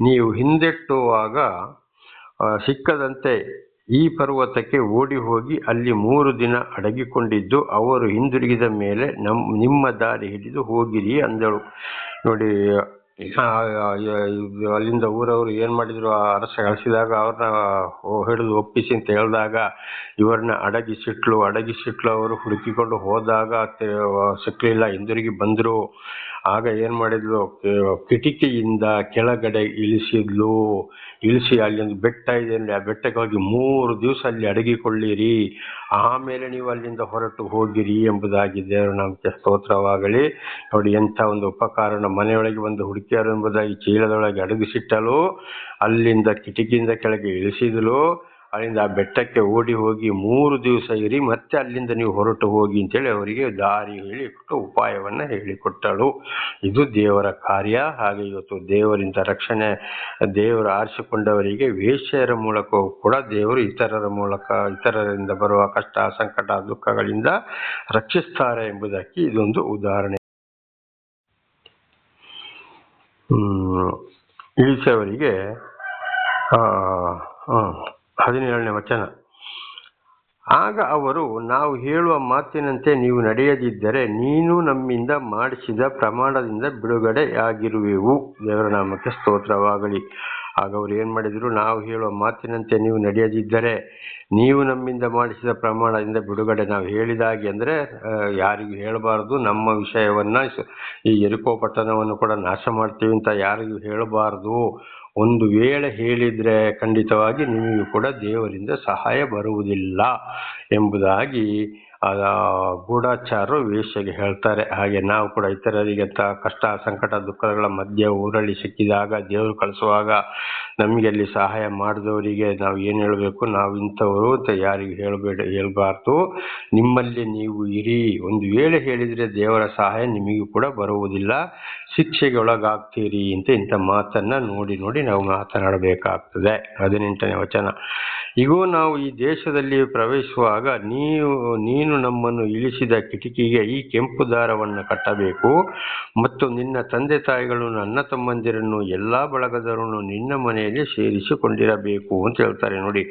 ನೀವು ಹಿಂದೆಟ್ಟುವಾಗ ಸಿಕ್ಕದಂತೆ ಈ ಪರ್ವತಕ್ಕೆ ಓಡಿ ಹೋಗಿ ಅಲ್ಲಿ 3 ದಿನ ಅಡಗಿಕೊಂಡಿದ್ದು ಅವರು ಹಿಂದಿರುಗಿದ ಮೇಲೆ ನಿಮ್ಮ ದಾರಿ ಹಿಡಿದು ಹೋಗಿರಿ ಅಂದಳು. ನೋಡಿ ಅಲ್ಲಿಂದ ಊರವರು ಏನ್ ಮಾಡಿದ್ರು, ಆ ಅರಸ ಕಳಿಸಿದಾಗ ಅವ್ರನ್ನ ಹಿಡಿದು ಒಪ್ಪಿಸಿ ಅಂತ ಹೇಳಿದಾಗ ಇವ್ರನ್ನ ಅಡಗಿಸಿಟ್ಲು. ಅವರು ಹುಡುಕಿಕೊಂಡು ಹೋದಾಗ ಸಿಕ್ಲಿಲ್ಲ, ಹಿಂದಿರುಗಿ ಬಂದ್ರು. ಆಗ ಏನ್ ಮಾಡಿದ್ಲು, ಕಿಟಕಿಯಿಂದ ಕೆಳಗಡೆ ಇಳಿಸಿ ಅಲ್ಲಿ ಒಂದು ಬೆಟ್ಟ ಇದೆ, ಆ ಬೆಟ್ಟಕ್ಕೆ ಹೋಗಿ 3 ದಿವಸ ಅಲ್ಲಿ ಅಡಗಿಕೊಳ್ಳಿರಿ, ಆಮೇಲೆ ನೀವು ಅಲ್ಲಿಂದ ಹೊರಟು ಹೋಗಿರಿ ಎಂಬುದಾಗಿ ದೇವರ ನಾಮಕ್ಕೆ ಸ್ತೋತ್ರವಾಗಲಿ. ನೋಡಿ ಎಂಥ ಒಂದು ಉಪಕಾರಣ. ಮನೆಯೊಳಗೆ ಒಂದು ಹುಡುಕಿಯರು ಎಂಬುದಾಗಿ ಚೀಲದೊಳಗೆ ಅಡಗಿಸಿಟ್ಟಲು, ಅಲ್ಲಿಂದ ಕಿಟಕಿಯಿಂದ ಕೆಳಗೆ ಇಳಿಸಿದಳು, ಅಲ್ಲಿಂದ ಆ ಬೆಟ್ಟಕ್ಕೆ ಓಡಿ ಹೋಗಿ 3 ದಿವಸ ಇರಿ, ಮತ್ತೆ ಅಲ್ಲಿಂದ ನೀವು ಹೊರಟು ಹೋಗಿ ಅಂತೇಳಿ ಅವರಿಗೆ ದಾರಿ ಹೇಳಿಕೊಟ್ಟು ಉಪಾಯವನ್ನ ಹೇಳಿಕೊಟ್ಟಳು. ಇದು ದೇವರ ಕಾರ್ಯ. ಹಾಗೆ ಇವತ್ತು ದೇವರಿಂದ ರಕ್ಷಣೆ, ದೇವರು ಆರಿಸಿಕೊಂಡವರಿಗೆ ವೇಶ್ಯರ ಮೂಲಕವೂ ಕೂಡ ದೇವರು ಇತರರಿಂದ ಬರುವ ಕಷ್ಟ, ಸಂಕಟ, ದುಃಖಗಳಿಂದ ರಕ್ಷಿಸ್ತಾರೆ ಎಂಬುದಕ್ಕೆ ಇದೊಂದು ಉದಾಹರಣೆ. ಇಳಿಸವರಿಗೆ 17ನೇ ವಚನ. ಆಗ ಅವರು, ನಾವು ಹೇಳುವ ಮಾತಿನಂತೆ ನೀವು ನಡೆಯದಿದ್ದರೆ ನೀನು ನಮ್ಮಿಂದ ಮಾಡಿಸಿದ ಪ್ರಮಾಣದಿಂದ ಬಿಡುಗಡೆಯಾಗಿರುವೆವು. ದೇವರ ನಾಮಕ್ಕೆ ಸ್ತೋತ್ರವಾಗಲಿ. ಆಗ ಅವ್ರು ಏನ್ ಮಾಡಿದ್ರು, ನಾವು ಹೇಳುವ ಮಾತಿನಂತೆ ನೀವು ನಡೆಯದಿದ್ದರೆ ನೀವು ನಮ್ಮಿಂದ ಮಾಡಿಸಿದ ಪ್ರಮಾಣದಿಂದ ಬಿಡುಗಡೆ. ನಾವು ಹೇಳಿದಾಗೆ ಅಂದ್ರೆ ಯಾರಿಗೂ ಹೇಳಬಾರದು, ನಮ್ಮ ವಿಷಯವನ್ನ, ಈ ಯೆರಿಕೋ ಪಟ್ಟಣವನ್ನು ಕೂಡ ನಾಶ ಮಾಡ್ತೀವಿ ಅಂತ ಯಾರಿಗೂ ಹೇಳಬಾರದು. ಒಂದು ವೇಳೆ ಹೇಳಿದ್ರೆ ಖಂಡಿತವಾಗಿ ನಿಮಗೂ ಕೂಡ ದೇವರಿಂದ ಸಹಾಯ ಬರುವುದಿಲ್ಲ ಎಂಬುದಾಗಿ ಗೂಢಚಾರರು ವೇಶ್ಯೆಗೆ ಹೇಳ್ತಾರೆ. ಹಾಗೆ ನಾವು ಕೂಡ ಇತರರಿಗೆ ಕಷ್ಟ, ಸಂಕಟ, ದುಃಖಗಳ ಮಧ್ಯೆ ಊರಲ್ಲಿ ಸಿಕ್ಕಿದಾಗ, ದೇವರು ಕಳಿಸುವಾಗ ನಮಗೆ ಅಲ್ಲಿ ಸಹಾಯ ಮಾಡಿದವರಿಗೆ ನಾವು ಏನು ಹೇಳಬೇಕು, ನಾವು ಇಂಥವರು ಅಂತ ಯಾರಿಗೂ ಹೇಳ್ಬಾರ್ದು. ನಿಮ್ಮಲ್ಲಿ ನೀವು ಇರಿ. ಒಂದು ವೇಳೆ ಹೇಳಿದ್ರೆ ದೇವರ ಸಹಾಯ ನಿಮಗೂ ಕೂಡ ಬರುವುದಿಲ್ಲ, ಶಿಕ್ಷೆಗೆ ಒಳಗಾಗ್ತೀರಿ ಅಂತ ಇಂಥ ಮಾತನ್ನ ನೋಡಿ ನಾವು ಮಾತನಾಡಬೇಕಾಗ್ತದೆ. 18ನೇ ವಚನ. ಇಗೋ, ನಾವು ಈ ದೇಶದಲ್ಲಿ ಪ್ರವೇಶಿಸುವಾಗ ನೀನು ನಮ್ಮನ್ನು ಇಳಿಸಿದ ಕಿಟಕಿಗೆ ಈ ಕೆಂಪು ದಾರವನ್ನು ಕಟ್ಟಬೇಕು, ಮತ್ತು ನಿನ್ನ ತಂದೆ ತಾಯಿಗಳನ್ನು, ಅಣ್ಣ ತಮ್ಮಂದಿರನ್ನು, ಎಲ್ಲಾ ಬಳಗದವರನ್ನು ನಿನ್ನ ಮನೆಯಲ್ಲಿ ಸೇರಿಸಿಕೊಂಡಿರಬೇಕು ಅಂತ ಹೇಳ್ತಾರೆ. ನೋಡಿ,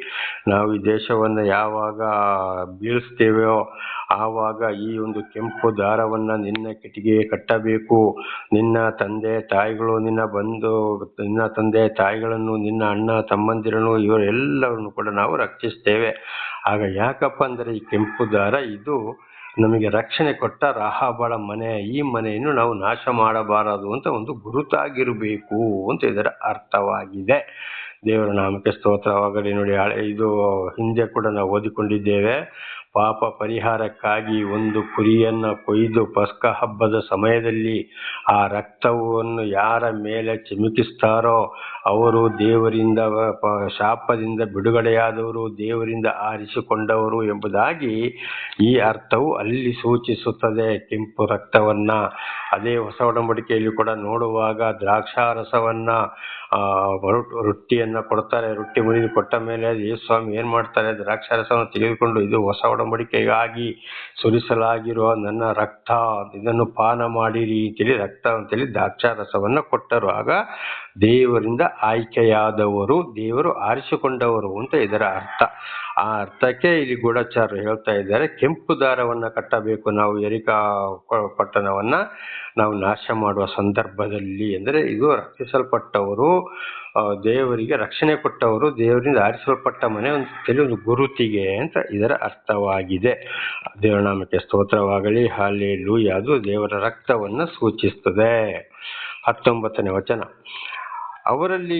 ನಾವು ಈ ದೇಶವನ್ನ ಯಾವಾಗ ಬೀಳಿಸ್ತೇವೆಯೋ ಆವಾಗ ಈ ಒಂದು ಕೆಂಪು ದಾರವನ್ನ ನಿನ್ನ ಕಿಟಕಿಗೆ ಕಟ್ಟಬೇಕು. ನಿನ್ನ ತಂದೆ ತಾಯಿಗಳು, ನಿನ್ನ ತಂದೆ ತಾಯಿಗಳನ್ನು, ನಿನ್ನ ಅಣ್ಣ ತಮ್ಮಂದಿರನ್ನು, ಇವರೆಲ್ಲರನ್ನು ಕೂಡ ನಾವು ರಕ್ಷಿಸ್ತೇವೆ. ಆಗ ಯಾಕಪ್ಪ ಅಂದ್ರೆ ಈ ಕೆಂಪು ದಾರ ಇದು ನಮಗೆ ರಕ್ಷಣೆ ಕೊಟ್ಟ ರಾಹಾಬಳ ಮನೆ, ಈ ಮನೆಯನ್ನು ನಾವು ನಾಶ ಮಾಡಬಾರದು ಅಂತ ಒಂದು ಗುರುತಾಗಿರಬೇಕು ಅಂತ ಇದರ ಅರ್ಥವಾಗಿದೆ. ದೇವರ ನಾಮಕ್ಕೆ ಸ್ತೋತ್ರವಾಗಲಿ. ನೋಡಿ, ಇದು ಹಿಂದೆ ಕೂಡ ನಾವು ಓದಿಕೊಂಡಿದ್ದೇವೆ. ಪಾಪ ಪರಿಹಾರಕ್ಕಾಗಿ ಒಂದು ಕುರಿಯನ್ನ ಕೊಯ್ದು ಪಸ್ಕ ಹಬ್ಬದ ಸಮಯದಲ್ಲಿ ಆ ರಕ್ತವನ್ನು ಯಾರ ಮೇಲೆ ಚಿಮುಕಿಸ್ತಾರೋ ಅವರು ದೇವರಿಂದ, ಶಾಪದಿಂದ ಬಿಡುಗಡೆಯಾದವರು, ದೇವರಿಂದ ಆರಿಸಿಕೊಂಡವರು ಎಂಬುದಾಗಿ ಈ ಅರ್ಥವು ಅಲ್ಲಿ ಸೂಚಿಸುತ್ತದೆ, ಕೆಂಪು ರಕ್ತವನ್ನ. ಅದೇ ಹೊಸ ಒಡಂಬಡಿಕೆಯಲ್ಲಿ ಕೂಡ ನೋಡುವಾಗ ದ್ರಾಕ್ಷಾರಸವನ್ನ, ರೊಟ್ಟಿಯನ್ನ ಕೊಡ್ತಾರೆ. ರೊಟ್ಟಿ ಮುರಿದು ಕೊಟ್ಟ ಮೇಲೆ ಯೇಸು ಸ್ವಾಮಿ ಏನ್ ಮಾಡ್ತಾರೆ, ದ್ರಾಕ್ಷಾರಸವನ್ನು ತೆಗೆದುಕೊಂಡು, ಇದು ಹೊಸ ಒಡಂಬಡಿಕೆಗಾಗಿ ಸುರಿಸಲಾಗಿರುವ ನನ್ನ ರಕ್ತ, ಇದನ್ನು ಪಾನ ಮಾಡಿರಿ ಅಂತೇಳಿ, ರಕ್ತ ಅಂತೇಳಿ ದ್ರಾಕ್ಷಾರಸವನ್ನ ಕೊಟ್ಟರು. ಆಗ ದೇವರಿಂದ ಆಯ್ಕೆಯಾದವರು, ದೇವರು ಆರಿಸಿಕೊಂಡವರು ಅಂತ ಇದರ ಅರ್ಥ. ಆ ಅರ್ಥಕ್ಕೆ ಇಲ್ಲಿ ಗೂಢಚಾರರು ಹೇಳ್ತಾ ಇದ್ದಾರೆ, ಕೆಂಪು ದಾರವನ್ನ ಕಟ್ಟಬೇಕು ನಾವು ಯೆರಿಕೋ ಪಟ್ಟಣವನ್ನ ನಾವು ನಾಶ ಮಾಡುವ ಸಂದರ್ಭದಲ್ಲಿ. ಅಂದ್ರೆ ಇದು ರಕ್ಷಿಸಲ್ಪಟ್ಟವರು, ದೇವರಿಗೆ ರಕ್ಷಣೆ ಕೊಟ್ಟವರು, ದೇವರಿಂದ ಆರಿಸಲ್ಪಟ್ಟ ಮನೆ ಒಂದು ಗುರುತಿಗೆ ಅಂತ ಇದರ ಅರ್ಥವಾಗಿದೆ. ದೇವರ ನಾಮಕ್ಕೆ ಸ್ತೋತ್ರವಾಗಲಿ. ಹಲ್ಲೆಲೂಯಾ. ಅದು ದೇವರ ರಕ್ತವನ್ನ ಸೂಚಿಸುತ್ತದೆ. 19ನೇ ವಚನ. ಅವರಲ್ಲಿ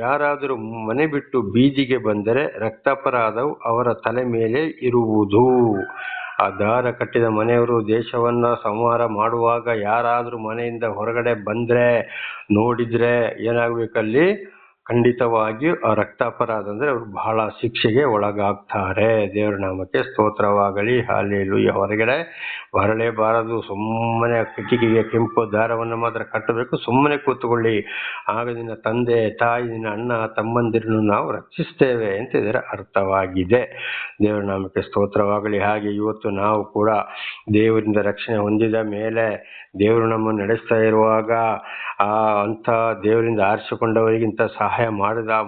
ಯಾರಾದರೂ ಮನೆ ಬಿಟ್ಟು ಬೀದಿಗೆ ಬಂದರೆ ರಕ್ತಾಪರಾಧವು ಅವರ ತಲೆ ಮೇಲೆ ಇರುವುದು. ಆ ದಾರ ಕಟ್ಟಿದ ಮನೆಯವರು ದೇಶವನ್ನ ಸಂಹಾರ ಮಾಡುವಾಗ ಯಾರಾದ್ರೂ ಮನೆಯಿಂದ ಹೊರಗಡೆ ಬಂದ್ರೆ, ನೋಡಿದ್ರೆ ಏನಾಗ್ಬೇಕಲ್ಲಿ, ಖಂಡಿತವಾಗಿಯೂ ಆ ರಕ್ತಾಪರಾಧ ಅಂದ್ರೆ ಅವರು ಬಹಳ ಶಿಕ್ಷೆಗೆ ಒಳಗಾಗ್ತಾರೆ. ದೇವರ ನಾಮಕ್ಕೆ ಸ್ತೋತ್ರವಾಗಲಿ. ಹಲ್ಲೆಲೂಯಾ. ಹೊರಗಡೆ ಬರಲೇಬಾರದು. ಸುಮ್ಮನೆ ಕಿಟಕಿಗೆ ಕೆಂಪು ದಾರವನ್ನು ಮಾತ್ರ ಕಟ್ಟಬೇಕು. ಸುಮ್ಮನೆ ಕೂತ್ಕೊಳ್ಳಿ, ಆಗ ನಿನ್ನ ತಂದೆ ತಾಯಿ, ನಿನ್ನ ಅಣ್ಣ ತಮ್ಮಂದಿರನ್ನು ನಾವು ರಕ್ಷಿಸ್ತೇವೆ ಅಂತ ಇದರ ಅರ್ಥವಾಗಿದೆ. ದೇವರ ನಾಮಕ್ಕೆ ಸ್ತೋತ್ರವಾಗಲಿ. ಹಾಗೆ ಇವತ್ತು ನಾವು ಕೂಡ ದೇವರಿಂದ ರಕ್ಷಣೆ ಹೊಂದಿದ ಮೇಲೆ, ದೇವರು ನಮ್ಮನ್ನು ನಡೆಸ್ತಾ ಇರುವಾಗ, ಅಂಥ ದೇವರಿಂದ ಆರಿಸಿಕೊಂಡವರಿಗೆ ಇಂಥ ಸಹಾಯ ಸಹಾಯ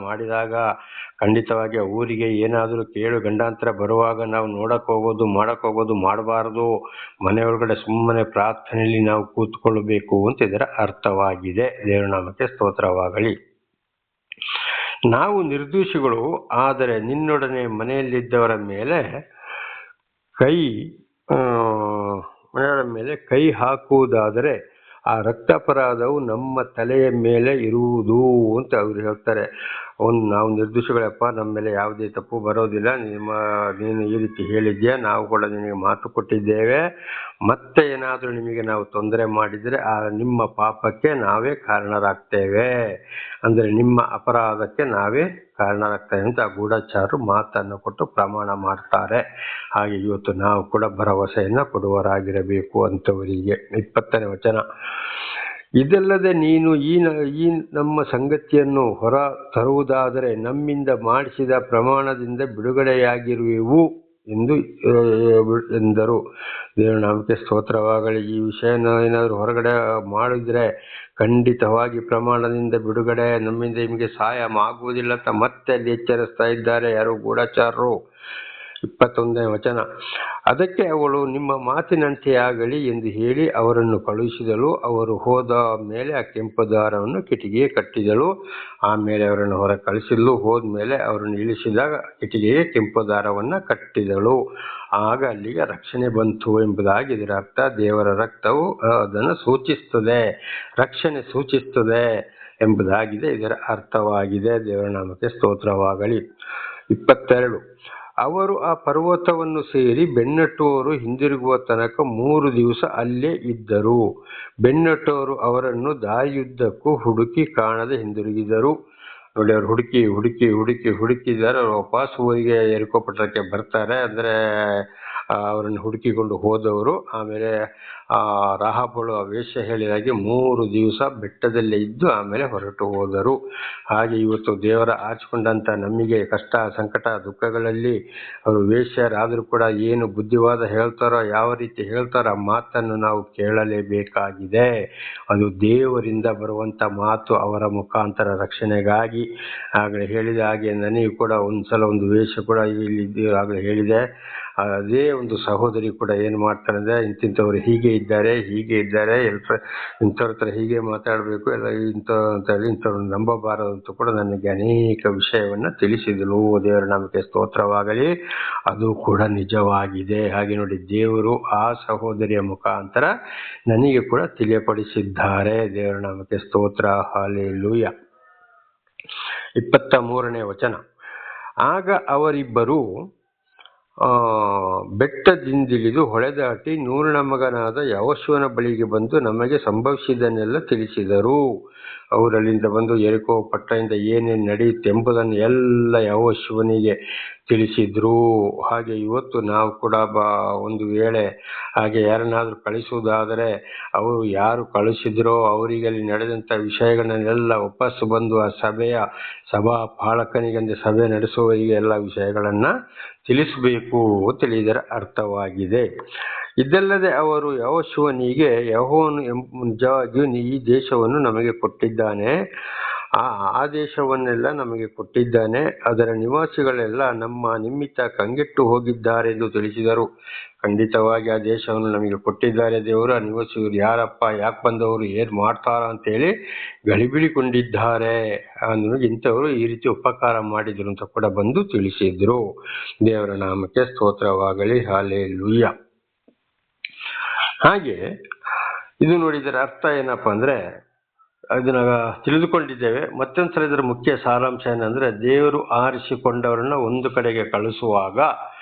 ಮಾಡಿದಾಗ ಖಂಡಿತವಾಗಿ ಆ ಊರಿಗೆ ಏನಾದರೂ ಕೇಳು ಗಂಡಾಂತರ ಬರುವಾಗ ನಾವು ನೋಡಕ್ ಹೋಗೋದು ಮಾಡಬಾರದು. ಮನೆಯೊಳಗಡೆ ಸುಮ್ಮನೆ ಪ್ರಾರ್ಥನೆಯಲ್ಲಿ ನಾವು ಕೂತ್ಕೊಳ್ಬೇಕು ಅಂತ ಇದರ ಅರ್ಥವಾಗಿದೆ. ದೇವರ ನಾಮಕ್ಕೆ ಸ್ತೋತ್ರವಾಗಲಿ. ನಾವು ನಿರ್ದೋಷಿಗಳು, ಆದರೆ ನಿನ್ನೊಡನೆ ಮನೆಯಲ್ಲಿದ್ದವರ ಮೇಲೆ ಕೈ ಹಾಕುವುದಾದರೆ ಆ ರಕ್ತಾಪರಾಧವು ನಮ್ಮ ತಲೆಯ ಮೇಲೆ ಇರುವುದು ಅಂತ ಅವ್ರು ಹೇಳ್ತಾರೆ. ನಾವು ನಿರ್ದೋಷಿಗಳಪ್ಪ, ನಮ್ಮ ಮೇಲೆ ಯಾವುದೇ ತಪ್ಪು ಬರೋದಿಲ್ಲ, ನೀನು ಈ ರೀತಿ ಹೇಳಿದ್ಯಾ, ನಾವು ಕೂಡ ನಿನಗೆ ಮಾತು ಕೊಟ್ಟಿದ್ದೇವೆ, ಮತ್ತೆ ಏನಾದರೂ ನಿಮಗೆ ನಾವು ತೊಂದರೆ ಮಾಡಿದರೆ ನಿಮ್ಮ ಪಾಪಕ್ಕೆ ನಾವೇ ಕಾರಣರಾಗ್ತೇವೆ, ಅಂದರೆ ನಿಮ್ಮ ಅಪರಾಧಕ್ಕೆ ನಾವೇ ಕಾರಣರಾಗ್ತೇವೆ ಅಂತ ಆ ಗೂಢಚಾರರು ಮಾತನ್ನು ಕೊಟ್ಟು ಪ್ರಮಾಣ ಮಾಡ್ತಾರೆ. ಹಾಗೆ ಇವತ್ತು ನಾವು ಕೂಡ ಭರವಸೆಯನ್ನು ಕೊಡುವರಾಗಿರಬೇಕು ಅಂತವರಿಗೆ. 20ನೇ ವಚನ, ಇದಲ್ಲದೆ ನೀನು ಈ ನಮ್ಮ ಸಂಗತಿಯನ್ನು ಹೊರ ತರುವುದಾದರೆ ನಮ್ಮಿಂದ ಮಾಡಿಸಿದ ಪ್ರಮಾಣದಿಂದ ಬಿಡುಗಡೆಯಾಗಿರುವೆವು ಎಂದರು. ದೇವರ ನಾಮಕ್ಕೆ ಸ್ತೋತ್ರವಾಗಲಿ. ಈ ವಿಷಯನ ಏನಾದರೂ ಹೊರಗಡೆ ಮಾಡಿದ್ರೆ ಖಂಡಿತವಾಗಿ ಪ್ರಮಾಣದಿಂದ ಬಿಡುಗಡೆ, ನಮ್ಮಿಂದ ನಿಮಗೆ ಸಹಾಯ ಆಗುವುದಿಲ್ಲ ಅಂತ ಮತ್ತೆ ಅಲ್ಲಿ ಎಚ್ಚರಿಸ್ತಾ ಇದ್ದಾರೆ ಯಾರು? ಗೂಢಚಾರರು. 21ನೇ ವಚನ, ಅದಕ್ಕೆ ಅವಳು ನಿಮ್ಮ ಮಾತಿನಂತೆ ಆಗಲಿ ಎಂದು ಹೇಳಿ ಅವರನ್ನು ಕಳುಹಿಸಿದಳು. ಅವರು ಹೋದ ಮೇಲೆ ಆ ಕೆಂಪು ದಾರವನ್ನು ಕಿಟಿಕಿಗೆ ಕಟ್ಟಿದಳು. ಆಮೇಲೆ ಅವರನ್ನು ಹೊರ ಕಳಿಸಿದಳು. ಹೋದ್ಮೇಲೆ ಅವರನ್ನು ಇಳಿಸಿದಾಗ ಕಿಟಿಕಿಗೆ ಕೆಂಪು ದಾರವನ್ನು ಕಟ್ಟಿದಳು. ಆಗ ಅಲ್ಲಿಗೆ ರಕ್ಷಣೆ ಬಂತು ಎಂಬುದಾಗಿ ಇದರ ಅರ್ಥ. ದೇವರ ರಕ್ತವು ಅದನ್ನು ಸೂಚಿಸ್ತದೆ, ರಕ್ಷಣೆ ಸೂಚಿಸ್ತದೆ ಎಂಬುದಾಗಿದೆ ಇದರ ಅರ್ಥವಾಗಿದೆ. ದೇವರ ನಾಮಕ್ಕೆ ಸ್ತೋತ್ರವಾಗಲಿ. 22, ಅವರು ಆ ಪರ್ವತವನ್ನು ಸೇರಿ ಬೆನ್ನಟ್ಟುವವರು ಹಿಂದಿರುಗುವ ತನಕ 3 ದಿವಸ ಅಲ್ಲೇ ಇದ್ದರು. ಬೆನ್ನಟ್ಟುವವರು ಅವರನ್ನು ದಾರಿಯುದ್ದಕ್ಕೂ ಹುಡುಕಿ ಕಾಣದೆ ಹಿಂದಿರುಗಿದರು. ನೋಡಿ, ಅವರು ಹುಡುಕಿದ್ದಾರೆ. ಅವರು ವಾಪಸ್ ಊರಿಗೆ ಎರಿಕೋ ಪಟ್ಟಣಕ್ಕೆ ಬರ್ತಾರೆ. ಅಂದರೆ ಅವರನ್ನು ಹುಡುಕಿಕೊಂಡು ಹೋದವರು. ಆಮೇಲೆ ರಾಹಾಬಳು ವೇಶ್ಯ ಹೇಳಿದಾಗೆ 3 ದಿವಸ ಬೆಟ್ಟದಲ್ಲೇ ಇದ್ದು ಆಮೇಲೆ ಹೊರಟು ಹೋದರು. ಹಾಗೆ ಇವತ್ತು ದೇವರ ಆರಿಸಿಕೊಂಡಂಥ ನಮಗೆ ಕಷ್ಟ, ಸಂಕಟ, ದುಃಖಗಳಲ್ಲಿ ಅವರು ವೇಶ್ಯರಾದರೂ ಕೂಡ ಏನು ಬುದ್ಧಿವಾದ ಹೇಳ್ತಾರೋ, ಯಾವ ರೀತಿ ಹೇಳ್ತಾರೋ ಆ ಮಾತನ್ನು ನಾವು ಕೇಳಲೇಬೇಕಾಗಿದೆ. ಅದು ದೇವರಿಂದ ಬರುವಂಥ ಮಾತು, ಅವರ ಮುಖಾಂತರ ರಕ್ಷಣೆಗಾಗಿ. ಆಗಲೇ ಹೇಳಿದ ಹಾಗೆ ನನಗೆ ಕೂಡ ಒಂದು ವೇಶ್ಯ ಕೂಡ ಇಲ್ಲಿ ಆಗಲೇ ಹೇಳಿದೆ. ಅದೇ ಒಂದು ಸಹೋದರಿ ಕೂಡ ಏನು ಮಾಡ್ತಾರೆ ಅಂದರೆ, ಇಂಥವ್ರು ಹೀಗೆ ಇದ್ದಾರೆ ಇಂಥವ್ರ ಹತ್ರ ಹೀಗೆ ಮಾತಾಡಬೇಕು, ಎಲ್ಲ ಅಂತೇಳಿ ಇಂಥವ್ರನ್ನ ನಂಬಬಾರದು ಅಂತ ಕೂಡ ನನಗೆ ಅನೇಕ ವಿಷಯವನ್ನು ತಿಳಿಸಿದಳು. ದೇವರ ನಾಮಕ್ಕೆ ಸ್ತೋತ್ರವಾಗಲಿ. ಅದು ಕೂಡ ನಿಜವಾಗಿದೆ. ಹಾಗೆ ನೋಡಿ, ದೇವರು ಆ ಸಹೋದರಿಯ ಮುಖಾಂತರ ನನಗೆ ಕೂಡ ತಿಳಿಯಪಡಿಸಿದ್ದಾರೆ. ದೇವರ ನಾಮಕ್ಕೆ ಸ್ತೋತ್ರ. ಹಲ್ಲೆಲೂಯಾ. 23ನೇ ವಚನ, ಆಗ ಅವರಿಬ್ಬರು ಬೆಟ್ಟದಿಂದಿಳಿದು ಹೊಳೆದಾಟಿ ನೂನನ ಮಗನಾದ ಯೆಹೋಶುವನ ಬಳಿಗೆ ಬಂದು ನಮಗೆ ಸಂಭವಿಸಿದ್ದನ್ನೆಲ್ಲ ತಿಳಿಸಿದರು. ಅವರಲ್ಲಿಂದ ಬಂದು ಯೆರಿಕೋ ಪಟ್ಟಣದಿಂದ ಏನೇನು ನಡೆಯುತ್ತೆ ಎಂಬುದನ್ನು ಎಲ್ಲ ಯೆಹೋಶುವನಿಗೆ ತಿಳಿಸಿದ್ರು. ಹಾಗೆ ಇವತ್ತು ನಾವು ಕೂಡ ಒಂದು ವೇಳೆ ಹಾಗೆ ಯಾರನ್ನಾದರೂ ಕಳಿಸುವುದಾದರೆ ಅವರು ಯಾರು ಕಳಿಸಿದ್ರೋ ಅವರಿಗೆ ಅಲ್ಲಿ ನಡೆದಂಥ ವಿಷಯಗಳನ್ನೆಲ್ಲ ವಾಪಸ್ಸು ಬಂದು ಆ ಸಭಾ ಪಾಲಕನಿಗೆ, ಸಭೆ ನಡೆಸುವವರಿಗೆ ಎಲ್ಲ ವಿಷಯಗಳನ್ನು ತಿಳಿಸಬೇಕು ತಿಳಿದರ ಅರ್ಥವಾಗಿದೆ. ಇದಲ್ಲದೆ ಅವರು ಯೆಹೋಶುವನಿಗೆ, ಯೆಹೋವನು ನಿಜವಾಗಿಯೂ ಈ ದೇಶವನ್ನು ನಮಗೆ ಕೊಟ್ಟಿದ್ದಾನೆ, ಆ ದೇಶವನ್ನೆಲ್ಲ ನಮಗೆ ಕೊಟ್ಟಿದ್ದಾನೆ, ಅದರ ನಿವಾಸಿಗಳೆಲ್ಲ ನಮ್ಮ ನಿಮಿತ್ತ ಕಂಗೆಟ್ಟು ಹೋಗಿದ್ದಾರೆ ಎಂದು ತಿಳಿಸಿದರು. ಖಂಡಿತವಾಗಿ ಆ ದೇಶವನ್ನು ನಮಗೆ ಕೊಟ್ಟಿದ್ದಾರೆ ದೇವರು. ಆ ನಿವಾಸಿಗಳು ಯಾರಪ್ಪ, ಯಾಕೆ ಬಂದವರು, ಏನು ಮಾಡ್ತಾರ ಅಂತೇಳಿ ಗಲಿಬಿಲಿಗೊಂಡಿದ್ದಾರೆ. ನಮಗೆ ಇಂಥವರು ಈ ರೀತಿ ಉಪಕಾರ ಮಾಡಿದ್ರು ಅಂತ ಕೂಡ ಬಂದು ತಿಳಿಸಿದ್ರು. ದೇವರ ನಾಮಕ್ಕೆ ಸ್ತೋತ್ರವಾಗಲಿ. ಹಲ್ಲೆಲೂಯಾ. ಹಾಗೆ ಇದು ನೋಡಿದರೆ ಅರ್ಥ ಏನಪ್ಪ ಅಂದರೆ, ಅದನ್ನ ತಿಳಿದುಕೊಂಡಿದ್ದೇವೆ. ಮತ್ತೊಂದ್ಸಲ ಇದರ ಮುಖ್ಯ ಸಾರಾಂಶ ಏನಂದ್ರೆ, ದೇವರು ಆರಿಸಿಕೊಂಡವರನ್ನ ಒಂದು ಕಡೆಗೆ ಕಳಿಸುವಾಗ,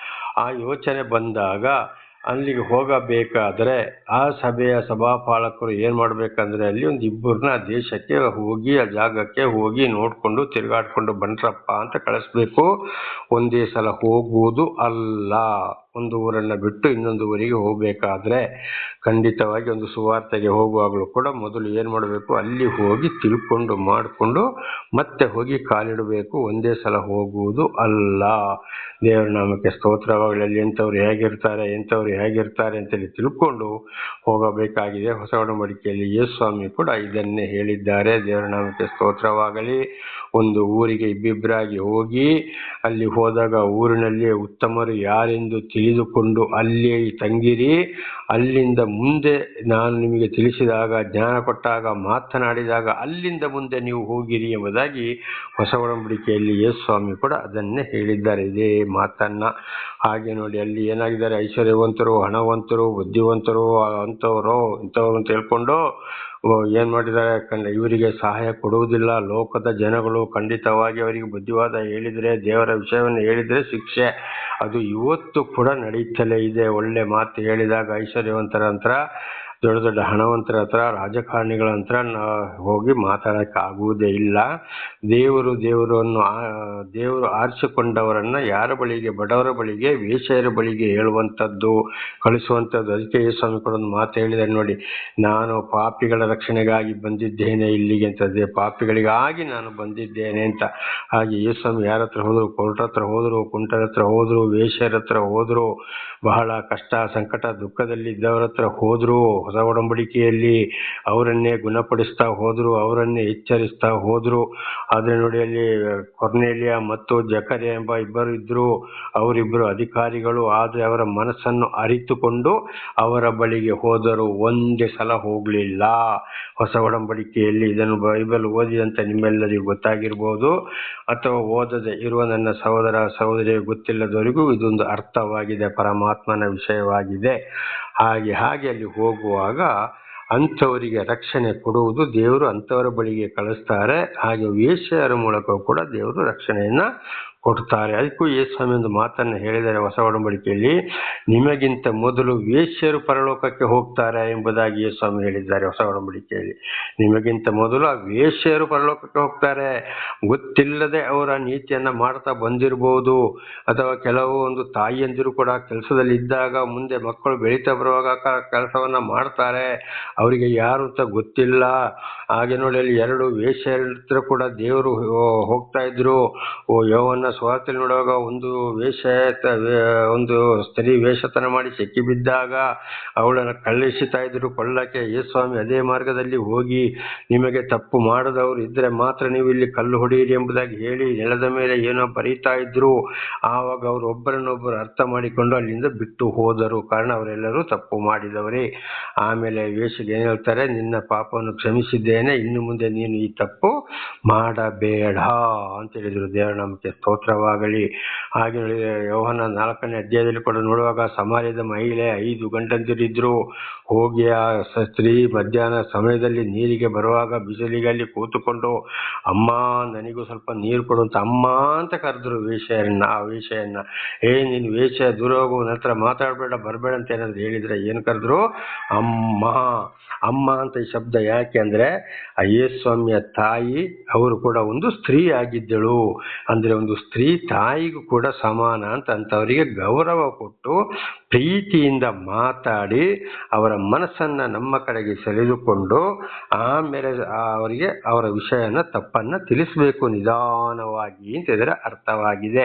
ಆ ಯೋಚನೆ ಬಂದಾಗ ಅಲ್ಲಿಗೆ ಹೋಗಬೇಕಾದ್ರೆ ಆ ಸಭಾಪಾಲಕರು ಏನ್ ಮಾಡ್ಬೇಕಂದ್ರೆ, ಅಲ್ಲಿ ಒಂದು ಇಬ್ಬರನ್ನ ಆ ದೇಶಕ್ಕೆ ಹೋಗಿ, ಆ ಜಾಗಕ್ಕೆ ಹೋಗಿ ನೋಡ್ಕೊಂಡು ತಿರುಗಾಡ್ಕೊಂಡು ಬನ್ರಪ್ಪ ಅಂತ ಕಳಿಸ್ಬೇಕು. ಒಂದೇ ಸಲ ಹೋಗುವುದು ಅಲ್ಲ. ಒಂದು ಊರನ್ನ ಬಿಟ್ಟು ಇನ್ನೊಂದು ಊರಿಗೆ ಹೋಗ್ಬೇಕಾದ್ರೆ ಖಂಡಿತವಾಗಿ ಒಂದು ಸುವಾರ್ತೆಗೆ ಹೋಗುವಾಗಲೂ ಕೂಡ ಮೊದಲು ಏನ್ ಮಾಡಬೇಕು, ಅಲ್ಲಿ ಹೋಗಿ ತಿಳ್ಕೊಂಡು ಮಾಡಿಕೊಂಡು ಮತ್ತೆ ಹೋಗಿ ಕಾಲಿಡಬೇಕು. ಒಂದೇ ಸಲ ಹೋಗುವುದು ಅಲ್ಲ. ದೇವರ ನಾಮಕ್ಕೆ ಸ್ತೋತ್ರವಾಗಲಿ. ಅಲ್ಲಿ ಎಂಥವ್ರು ಹೇಗಿರ್ತಾರೆ ಅಂತೇಳಿ ತಿಳ್ಕೊಂಡು ಹೋಗಬೇಕಾಗಿದೆ. ಹೊಸ ಒಡಂಬಡಿಕೆಯಲ್ಲಿ ಯೇಸು ಸ್ವಾಮಿ ಕೂಡ ಇದನ್ನೇ ಹೇಳಿದ್ದಾರೆ. ದೇವರ ನಾಮಕ್ಕೆ ಸ್ತೋತ್ರವಾಗಲಿ. ಒಂದು ಊರಿಗೆ ಇಬ್ಬಿಬ್ಬರಾಗಿ ಹೋಗಿ ಅಲ್ಲಿ ಹೋದಾಗ ಊರಿನಲ್ಲಿ ಉತ್ತಮರು ಯಾರೆಂದು ತಿಳಿದುಕೊಂಡು ಅಲ್ಲಿ ತಂಗಿರಿ. ಅಲ್ಲಿಂದ ಮುಂದೆ ನಾನು ನಿಮಗೆ ತಿಳಿಸಿದಾಗ, ಜ್ಞಾನ ಕೊಟ್ಟಾಗ, ಮಾತನಾಡಿದಾಗ ಅಲ್ಲಿಂದ ಮುಂದೆ ನೀವು ಹೋಗಿರಿ ಎಂಬುದಾಗಿ ಹೊಸ ಒಡಂಬಡಿಕೆಯಲ್ಲಿ ಯೇಸು ಸ್ವಾಮಿ ಕೂಡ ಅದನ್ನೇ ಹೇಳಿದ್ದಾರೆ, ಇದೇ ಮಾತನ್ನ. ಹಾಗೆ ನೋಡಿ, ಅಲ್ಲಿ ಏನಾಗಿದ್ದಾರೆ, ಐಶ್ವರ್ಯವಂತರು, ಹಣವಂತರು, ಬುದ್ಧಿವಂತರು, ಅಂಥವರು ಇಂಥವ್ರು ಅಂತ ಹೇಳ್ಕೊಂಡು ಏನ್ ಮಾಡಿದ್ದಾರೆ, ಇವರಿಗೆ ಸಹಾಯ ಕೊಡುವುದಿಲ್ಲ. ಲೋಕದ ಜನಗಳು ಖಂಡಿತವಾಗಿ ಅವರಿಗೆ ಬುದ್ಧಿವಾದ ಹೇಳಿದ್ರೆ, ದೇವರ ವಿಷಯವನ್ನು ಹೇಳಿದ್ರೆ ಶಿಕ್ಷೆ. ಅದು ಇವತ್ತು ಕೂಡ ನಡೀತಲೇ ಇದೆ. ಒಳ್ಳೆ ಮಾತು ಹೇಳಿದಾಗ ಐಶ್ವರ್ಯವಂತರ ಹತ್ರ, ದೊಡ್ಡ ದೊಡ್ಡ ಹಣವಂತರ ಹತ್ರ, ರಾಜಕಾರಣಿಗಳ ಹತ್ರ ಹೋಗಿ ಮಾತಾಡಕ್ಕೆ ಆಗುವುದೇ ಇಲ್ಲ. ದೇವರು ಆರಿಸಿಕೊಂಡವರನ್ನ ಯಾರ ಬಳಿಗೆ, ಬಡವರ ಬಳಿಗೆ, ವೇಶ್ಯರ ಬಳಿಗೆ ಹೇಳುವಂಥದ್ದು, ಕಳಿಸುವಂಥದ್ದು. ಅದಕ್ಕೆ ಯೇಸು ಸ್ವಾಮಿ ಕೂಡ ಒಂದು ಮಾತು ಹೇಳಿದ್ದಾರೆ ನೋಡಿ, ನಾನು ಪಾಪಿಗಳ ರಕ್ಷಣೆಗಾಗಿ ಬಂದಿದ್ದೇನೆ ಇಲ್ಲಿಗೆ ಅಂತದೆ, ಪಾಪಿಗಳಿಗಾಗಿ ನಾನು ಬಂದಿದ್ದೇನೆ ಅಂತ. ಹಾಗೆ ಯೇಸು ಸ್ವಾಮಿ ಯಾರ ಹತ್ರ ಹೋದ್ರು, ಕೋರ್ಟ್ ಹತ್ರ ಹೋದ್ರು, ಕುಂಟರ ಹತ್ರ ಹೋದ್ರು, ವೇಶ್ಯರ ಹತ್ರ ಹೋದ್ರು, ಬಹಳ ಕಷ್ಟ ಸಂಕಟ ದುಃಖದಲ್ಲಿ ಇದ್ದವರ ಹತ್ರ ಹೋದ್ರು. ಹೊಸ ಒಡಂಬಡಿಕೆಯಲ್ಲಿ ಅವರನ್ನೇ ಗುಣಪಡಿಸ್ತಾ ಹೋದ್ರು, ಅವರನ್ನೇ ಎಚ್ಚರಿಸ್ತಾ ಹೋದ್ರು. ಆದ್ರೆ ನೋಡಿ, ಅಲ್ಲಿ ಕೊರ್ನೇಲಿಯ ಮತ್ತು ಜಕರ್ಯ ಎಂಬ ಇಬ್ಬರು ಇದ್ರು. ಅವರಿಬ್ಬರು ಅಧಿಕಾರಿಗಳು. ಆದ್ರೆ ಅವರ ಮನಸ್ಸನ್ನು ಅರಿತುಕೊಂಡು ಅವರ ಬಳಿಗೆ ಹೋದರು, ಒಂದೇ ಸಲ ಹೋಗ್ಲಿಲ್ಲ. ಹೊಸ ಒಡಂಬಡಿಕೆಯಲ್ಲಿ ಇದನ್ನು ಬೈಬಲ್ ಓದಿದಂತೆ ನಿಮ್ಮೆಲ್ಲರಿಗೂ ಗೊತ್ತಾಗಿರ್ಬೋದು, ಅಥವಾ ಓದದೆ ಇರುವ ನನ್ನ ಸಹೋದರ ಸಹೋದರಿಯರು ಗೊತ್ತಿಲ್ಲದವರಿಗೂ ಇದೊಂದು ಅರ್ಥವಾಗಿದೆ, ಪರಮಾತ್ಮನ ವಿಷಯವಾಗಿದೆ. ಹಾಗೆ ಅಲ್ಲಿ ಹೋಗುವಾಗ ಅಂಥವರಿಗೆ ರಕ್ಷಣೆ ಕೊಡುವುದು ದೇವರು, ಅಂಥವರ ಬಳಿಗೆ ಕಳಿಸ್ತಾರೆ. ಹಾಗೆ ವೇಶ್ಯರ ಮೂಲಕ ಕೂಡ ದೇವರು ರಕ್ಷಣೆಯನ್ನ ಕೊಡ್ತಾರೆ. ಅದಕ್ಕೂ ಯೇಸು ಸ್ವಾಮಿ ಒಂದು ಮಾತನ್ನು ಹೇಳಿದ್ದಾರೆ ಹೊಸ ಒಡಂಬಡಿಕೆಯಲ್ಲಿ, ನಿಮಗಿಂತ ಮೊದಲು ವೇಶ್ಯರು ಪರಲೋಕಕ್ಕೆ ಹೋಗ್ತಾರೆ ಎಂಬುದಾಗಿ ಯೇಸು ಸ್ವಾಮಿ ಹೇಳಿದ್ದಾರೆ ಹೊಸ ಒಡಂಬಡಿಕೆಯಲ್ಲಿ. ನಿಮಗಿಂತ ಮೊದಲು ಆ ವೇಶ್ಯರು ಪರಲೋಕಕ್ಕೆ ಹೋಗ್ತಾರೆ. ಗೊತ್ತಿಲ್ಲದೆ ಅವರ ನೀತಿಯನ್ನ ಮಾಡ್ತಾ ಬಂದಿರಬಹುದು, ಅಥವಾ ಕೆಲವು ಒಂದು ತಾಯಿಯಂದಿರು ಕೂಡ ಕೆಲಸದಲ್ಲಿ ಇದ್ದಾಗ ಮುಂದೆ ಮಕ್ಕಳು ಬೆಳೀತಾ ಬರುವಾಗ ಕೆಲಸವನ್ನ ಮಾಡ್ತಾರೆ, ಅವರಿಗೆ ಯಾರು ಅಂತ ಗೊತ್ತಿಲ್ಲ. ಹಾಗೆ ನೋಡಿ, ಅಲ್ಲಿ ಎರಡು ವೇಶ್ಯರ ಹತ್ರ ಕೂಡ ದೇವರು ಹೋಗ್ತಾ ಇದ್ರು. ಯೋವನ್ನ ಸುವಾರ್ತೆಯಲ್ಲಿ ನೋಡುವಾಗ ಒಂದು ಸ್ತ್ರೀ ವೇಷತನ ಮಾಡಿ ಸಿಕ್ಕಿ ಬಿದ್ದಾಗ ಅವಳನ್ನು ಕಳುಹಿಸ್ತಾ ಇದ್ರು ಕೊಲ್ಲಕ್ಕೆ. ಯೇಸು ಸ್ವಾಮಿ ಅದೇ ಮಾರ್ಗದಲ್ಲಿ ಹೋಗಿ, ನಿಮಗೆ ತಪ್ಪು ಮಾಡದವರು ಇದ್ರೆ ಮಾತ್ರ ನೀವು ಇಲ್ಲಿ ಕಲ್ಲು ಹೊಡೆಯಿರಿ ಎಂಬುದಾಗಿ ಹೇಳಿ ನೆಲದ ಮೇಲೆ ಏನೋ ಬರೀತಾ ಇದ್ರು. ಆವಾಗ ಅವರು ಒಬ್ಬರನ್ನೊಬ್ಬರು ಅರ್ಥ ಮಾಡಿಕೊಂಡು ಅಲ್ಲಿಂದ ಬಿಟ್ಟು ಹೋದರು, ಕಾರಣ ಅವರೆಲ್ಲರೂ ತಪ್ಪು ಮಾಡಿದವರೇ. ಆಮೇಲೆ ವೇಷಗೆ ಏನ್ ಹೇಳ್ತಾರೆ, ನಿನ್ನ ಪಾಪವನ್ನು ಕ್ಷಮಿಸಿದ್ದೇನೆ, ಇನ್ನು ಮುಂದೆ ನೀನು ಈ ತಪ್ಪು ಮಾಡಬೇಡ ಅಂತ ಹೇಳಿದ್ರು. ದೇವರ ನಾಮಕ್ಕೆ ಸ್ತೋತ್ರವಾಗಲಿ. ಹಾಗೆ ಯೋಹಾನ 4ನೇ ಅಧ್ಯಾಯದಲ್ಲಿ ಕೂಡ ನೋಡುವಾಗ ಸಮಾರ್ಯದ ಮಹಿಳೆ 5 ಗಂಡಂದಿರಿದ್ರು. ಹೋಗಿ ಆ ಸ್ತ್ರೀ ಮಧ್ಯಾಹ್ನ ಸಮಯದಲ್ಲಿ ನೀರಿಗೆ ಬರುವಾಗ ಬಿಸಿಲಿಗೆ ಅಲ್ಲಿ ಕೂತುಕೊಂಡು, ಅಮ್ಮ ನನಗೂ ಸ್ವಲ್ಪ ನೀರು ಕೊಡು ಅಂತ ಅಮ್ಮ ಅಂತ ಕರೆದ್ರು ಆ ವೇಷೆಯನ್ನ. ನೀನು ವೇಷ, ದೂರ ಹೋಗು, ನನ್ನ ಹತ್ರ ಮಾತಾಡಬೇಡ, ಬರಬೇಡ ಅಂತ ಏನಾದ್ರು ಹೇಳಿದ್ರೆ ಏನು ಕರೆದ್ರು? ಅಮ್ಮ ಅಂತ ಈ ಶಬ್ದ ಯಾಕೆ ಅಂದ್ರೆ, ಯೇಸು ಸ್ವಾಮಿಯ ತಾಯಿ ಅವರು ಕೂಡ ಒಂದು ಸ್ತ್ರೀ ಆಗಿದ್ದಳು. ಅಂದ್ರೆ ಒಂದು ಸ್ತ್ರೀ ತಾಯಿಗೂ ಕೂಡ ಸಮಾನ ಅಂತ ಅಂತವರಿಗೆ ಗೌರವ ಕೊಟ್ಟು ಪ್ರೀತಿಯಿಂದ ಮಾತಾಡಿ ಅವರ ಮನಸ್ಸನ್ನ ನಮ್ಮ ಕಡೆಗೆ ಸೆಳೆದುಕೊಂಡು ಆಮೇಲೆ ಅವರಿಗೆ ಅವರ ವಿಷಯನ ತಪ್ಪನ್ನ ತಿಳಿಸ್ಬೇಕು ನಿಧಾನವಾಗಿ ಅಂತ ಇದರ ಅರ್ಥವಾಗಿದೆ.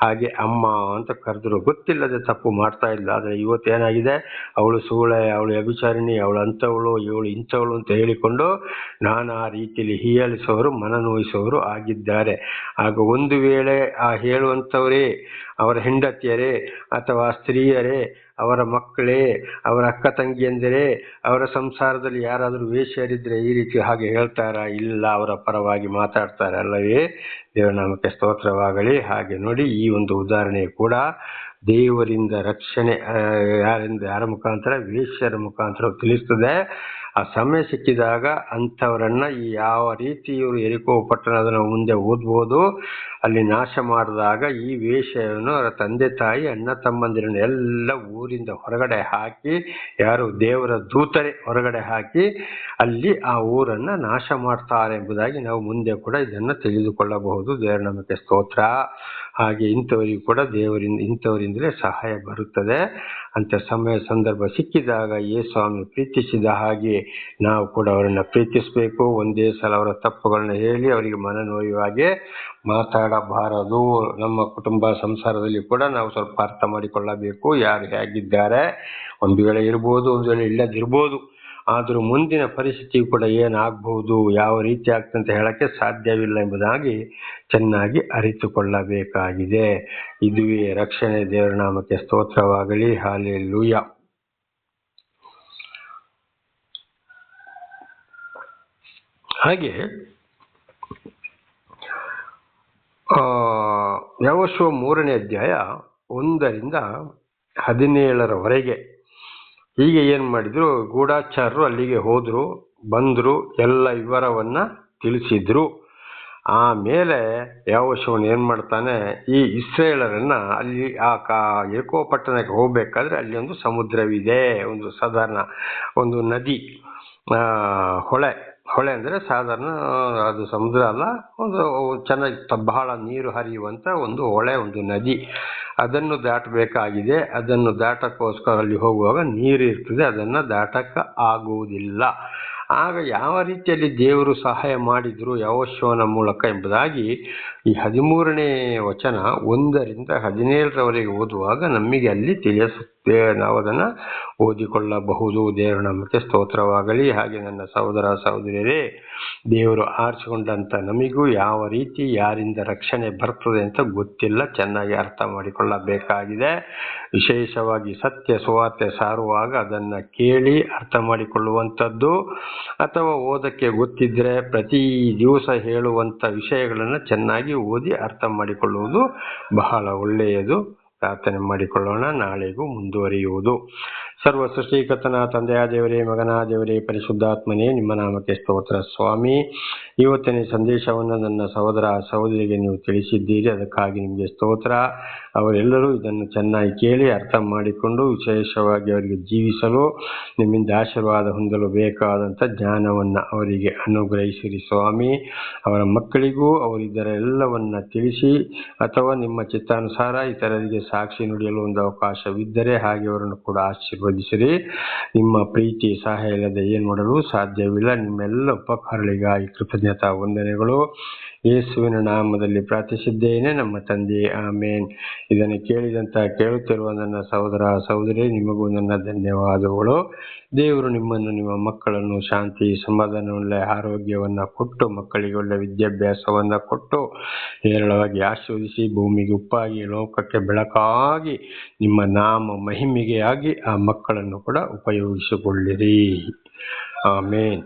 ಹಾಗೆ ಅಮ್ಮ ಅಂತ ಕರೆದ್ರು. ಗೊತ್ತಿಲ್ಲದೆ ತಪ್ಪು ಮಾಡ್ತಾ ಇಲ್ಲ. ಆದ್ರೆ ಇವತ್ತೇನಾಗಿದೆ, ಅವಳು ಸೂಳೆ, ಅವಳು ವ್ಯಭಿಚಾರಿಣಿ, ಅವಳು ಅಂಥವಳು, ಇವಳು ಇಂಥವಳು ಅಂತ ಹೇಳಿಕೊಂಡು ನಾನಾ ರೀತಿಯಲ್ಲಿ ಹೀಯಾಳಿಸುವವರು, ಮನನೋಯಿಸುವವರು ಆಗಿದ್ದಾರೆ. ಆಗ ಒಂದು ವೇಳೆ ಆ ಹೇಳುವಂಥವರೇ ಅವರ ಹೆಂಡತಿಯರೇ ಅಥವಾ ಸ್ತ್ರೀಯರೇ, ಅವರ ಮಕ್ಕಳೇ, ಅವರ ಅಕ್ಕ ತಂಗಿಯಂದಿರೇ, ಅವರ ಸಂಸಾರದಲ್ಲಿ ಯಾರಾದರೂ ವೇಶ್ಯರಿದ್ರೆ ಈ ರೀತಿ ಹಾಗೆ ಹೇಳ್ತಾರಾ? ಇಲ್ಲ, ಅವರ ಪರವಾಗಿ ಮಾತಾಡ್ತಾರೆ ಅಲ್ಲವೇ? ದೇವರ ನಾಮಕ್ಕೆ ಸ್ತೋತ್ರವಾಗಲಿ. ಹಾಗೆ ನೋಡಿ, ಈ ಒಂದು ಉದಾಹರಣೆ ಕೂಡ ದೇವರಿಂದ ರಕ್ಷಣೆ ಯಾರ ಮುಖಾಂತರ? ವೇಶ್ಯರ ಮುಖಾಂತರ ತಿಳಿಸ್ತದೆ. ಆ ಸಮಯ ಸಿಕ್ಕಿದಾಗ ಅಂಥವರನ್ನ ಯಾವ ರೀತಿ ಇವರು ಯೆರಿಕೋ ಪಟ್ಟಣದ ನಾವು ಮುಂದೆ ಓದ್ಬೋದು, ಅಲ್ಲಿ ನಾಶ ಮಾಡಿದಾಗ ಈ ವೇಶ್ಯೆಯನ್ನು ಅವರ ತಂದೆ ತಾಯಿ ಅಣ್ಣ ತಮ್ಮಂದಿರನ್ನು ಎಲ್ಲ ಊರಿಂದ ಹೊರಗಡೆ ಹಾಕಿ, ಯಾರು ದೇವರ ದೂತರೇ ಹೊರಗಡೆ ಹಾಕಿ ಅಲ್ಲಿ ಆ ಊರನ್ನ ನಾಶ ಮಾಡ್ತಾರೆ ಎಂಬುದಾಗಿ ನಾವು ಮುಂದೆ ಕೂಡ ಇದನ್ನ ತಿಳಿದುಕೊಳ್ಳಬಹುದು. ದೇವರ ನಮಗೆ ಸ್ತೋತ್ರ. ಹಾಗೆ ಇಂಥವರಿಗೂ ಕೂಡ ಇಂಥವರಿಂದಲೇ ಸಹಾಯ ಬರುತ್ತದೆ. ಅಂತ ಸಮಯ ಸಂದರ್ಭ ಸಿಕ್ಕಿದಾಗ ಯೇಸು ಸ್ವಾಮಿ ಪ್ರೀತಿಸಿದ ಹಾಗೆ ನಾವು ಕೂಡ ಅವರನ್ನ ಪ್ರೀತಿಸಬೇಕು. ಒಂದೇ ಸಲ ಅವರ ತಪ್ಪುಗಳನ್ನ ಹೇಳಿ ಅವರಿಗೆ ಮನನೋಯುವಾಗೆ ಮಾತಾಡಬಾರದು. ನಮ್ಮ ಕುಟುಂಬ ಸಂಸಾರದಲ್ಲಿ ಕೂಡ ನಾವು ಸ್ವಲ್ಪ ಅರ್ಥ ಮಾಡಿಕೊಳ್ಳಬೇಕು, ಯಾರು ಹೇಗಿದ್ದಾರೆ. ಒಂದು ವೇಳೆ ಇರ್ಬೋದು, ಒಂದು ವೇಳೆ ಇಲ್ಲದಿರ್ಬೋದು. ಆದರೂ ಮುಂದಿನ ಪರಿಸ್ಥಿತಿ ಕೂಡ ಏನಾಗಬಹುದು, ಯಾವ ರೀತಿ ಆಗ್ತದೆ ಅಂತ ಹೇಳಕ್ಕೆ ಸಾಧ್ಯವಿಲ್ಲ ಎಂಬುದಾಗಿ ಚೆನ್ನಾಗಿ ಅರಿತುಕೊಳ್ಳಬೇಕಾಗಿದೆ. ಇದುವೇ ರಕ್ಷಣೆ. ದೇವರ ನಾಮಕ್ಕೆ ಸ್ತೋತ್ರವಾಗಲಿ. ಹಲ್ಲೆಲೂಯಾ. ಹಾಗೆ ಯೆಹೋಶುವ 3ನೇ ಅಧ್ಯಾಯ 1ರಿಂದ 17ರವರೆಗೆ ಹೀಗೆ ಏನು ಮಾಡಿದ್ರು, ಗೂಢಚಾರರು ಅಲ್ಲಿಗೆ ಹೋದ್ರು, ಬಂದರು, ಎಲ್ಲ ವಿವರವನ್ನ ತಿಳಿಸಿದ್ರು. ಆಮೇಲೆ ಯೆಹೋಶುವನು ಏನು ಮಾಡ್ತಾನೆ, ಈ ಇಸ್ರಾಯೇಲರನ್ನ ಅಲ್ಲಿ ಯೆರಿಕೋ ಪಟ್ಟಣಕ್ಕೆ ಹೋಗ್ಬೇಕಾದ್ರೆ ಅಲ್ಲಿ ಒಂದು ಸಮುದ್ರವಿದೆ, ಒಂದು ಸಾಧಾರಣ ಒಂದು ನದಿ, ಹೊಳೆ ಅಂದರೆ ಸಾಧಾರಣ ಅದು ಸಮುದ್ರ ಅಲ್ಲ, ಒಂದು ಚೆನ್ನಾಗಿ ಬಹಳ ನೀರು ಹರಿಯುವಂಥ ಒಂದು ಹೊಳೆ, ಒಂದು ನದಿ. ಅದನ್ನು ದಾಟಬೇಕಾಗಿದೆ. ಅದನ್ನು ದಾಟಕ್ಕೋಸ್ಕರ ಅಲ್ಲಿ ಹೋಗುವಾಗ ನೀರು ಇರ್ತದೆ, ಅದನ್ನು ದಾಟಕ್ಕೆ ಆಗುವುದಿಲ್ಲ. ಆಗ ಯಾವ ರೀತಿಯಲ್ಲಿ ದೇವರು ಸಹಾಯ ಮಾಡಿದ್ರು ಯೆಹೋಶುವನ ಮೂಲಕ ಎಂಬುದಾಗಿ ಈ 13ನೇ ವಚನ 1ರಿಂದ 17ರವರೆಗೆ ಓದುವಾಗ ನಮಗೆ ಅಲ್ಲಿ ತಿಳಿಸುತ್ತೆ. ನಾವು ಅದನ್ನು ಓದಿಕೊಳ್ಳಬಹುದು. ದೇವರ ನಾಮಕ್ಕೆ ಸ್ತೋತ್ರವಾಗಲಿ. ಹಾಗೆ ನನ್ನ ಸಹೋದರ ಸಹೋದರಿಯರೇ, ದೇವರು ಆರಿಸಿಕೊಂಡಂತ ನಮಿಗೂ ಯಾವ ರೀತಿ ಯಾರಿಂದ ರಕ್ಷಣೆ ಬರ್ತದೆ ಅಂತ ಗೊತ್ತಿಲ್ಲ, ಚೆನ್ನಾಗಿ ಅರ್ಥ ಮಾಡಿಕೊಳ್ಳಬೇಕಾಗಿದೆ. ವಿಶೇಷವಾಗಿ ಸತ್ಯ ಸುವಾರ್ತೆ ಸಾರುವಾಗ ಅದನ್ನು ಕೇಳಿ ಅರ್ಥ ಮಾಡಿಕೊಳ್ಳುವಂಥದ್ದು, ಅಥವಾ ಓದಕ್ಕೆ ಗೊತ್ತಿದ್ರೆ ಪ್ರತಿ ದಿವಸ ಹೇಳುವಂಥ ವಿಷಯಗಳನ್ನು ಚೆನ್ನಾಗಿ ಓದಿ ಅರ್ಥ ಮಾಡಿಕೊಳ್ಳುವುದು ಬಹಳ ಒಳ್ಳೆಯದು. ಪ್ರಾರ್ಥನೆ ಮಾಡಿಕೊಳ್ಳೋಣ. ನಾಳೆಗೂ ಮುಂದುವರಿಯುವುದು. ಸರ್ವ ಸೃಷ್ಟಿಕರ್ತನ ತಂದೆಯ ದೇವರೇ, ಮಗನ ದೇವರೇ, ಪರಿಶುದ್ಧಾತ್ಮನೇ, ನಿಮ್ಮ ನಾಮಕ್ಕೆ ಸ್ತೋತ್ರ ಸ್ವಾಮಿ. ಇವತ್ತಿನ ಸಂದೇಶವನ್ನು ನನ್ನ ಸಹೋದರ ಸಹೋದರಿಗೆ ನೀವು ತಿಳಿಸಿದ್ದೀರಿ, ಅದಕ್ಕಾಗಿ ನಿಮಗೆ ಸ್ತೋತ್ರ. ಅವರೆಲ್ಲರೂ ಇದನ್ನು ಚೆನ್ನಾಗಿ ಕೇಳಿ ಅರ್ಥ ಮಾಡಿಕೊಂಡು ವಿಶೇಷವಾಗಿ ಅವರಿಗೆ ಜೀವಿಸಲು, ನಿಮ್ಮಿಂದ ಆಶೀರ್ವಾದ ಹೊಂದಲು ಬೇಕಾದಂಥ ಜ್ಞಾನವನ್ನು ಅವರಿಗೆ ಅನುಗ್ರಹಿಸಿರಿ ಸ್ವಾಮಿ. ಅವರ ಮಕ್ಕಳಿಗೂ ಅವರಿದ್ದರೆಲ್ಲವನ್ನ ತಿಳಿಸಿ, ಅಥವಾ ನಿಮ್ಮ ಚಿತ್ತಾನುಸಾರ ಇತರರಿಗೆ ಸಾಕ್ಷಿ ನುಡಿಯಲು ಒಂದು ಅವಕಾಶವಿದ್ದರೆ ಹಾಗೆ ಅವರನ್ನು ಕೂಡ ಆಶೀರ್ವದಿಸಿರಿ. ನಿಮ್ಮ ಪ್ರೀತಿ ಸಹಾಯ ಇಲ್ಲದೆ ಏನು ಮಾಡಲು ಸಾಧ್ಯವಿಲ್ಲ. ನಿಮ್ಮೆಲ್ಲ ಉಪಕಾರಗಳಿಗಾಗಿ ಕೃತಜ್ಞತಾ ವಂದನೆಗಳು. ಯೇಸುವಿನ ನಾಮದಲ್ಲಿ ಪ್ರಾರ್ಥಿಸಿದ್ದೇನೆ ನಮ್ಮ ತಂದೆ, ಆಮೇನ್. ಇದನ್ನು ಕೇಳುತ್ತಿರುವ ನನ್ನ ಸಹೋದರ ಸಹೋದರಿ, ನಿಮಗೂ ನನ್ನ ಧನ್ಯವಾದಗಳು. ದೇವರು ನಿಮ್ಮನ್ನು, ನಿಮ್ಮ ಮಕ್ಕಳನ್ನು ಶಾಂತಿ ಸಮಾಧಾನವುಳ್ಳ ಆರೋಗ್ಯವನ್ನು ಕೊಟ್ಟು, ಮಕ್ಕಳಿಗೆ ಒಳ್ಳೆ ವಿದ್ಯಾಭ್ಯಾಸವನ್ನು ಕೊಟ್ಟು ಹೇರಳವಾಗಿ ಆಶೀರ್ವದಿಸಿ, ಭೂಮಿಗೆ ಉಪ್ಪಾಗಿ ಲೋಕಕ್ಕೆ ಬೆಳಕಾಗಿ ನಿಮ್ಮ ನಾಮ ಮಹಿಮೆಗೆ ಆಗಿ ಆ ಮಕ್ಕಳನ್ನು ಕೂಡ ಉಪಯೋಗಿಸಿಕೊಳ್ಳಿರಿ. ಆಮೇನ್.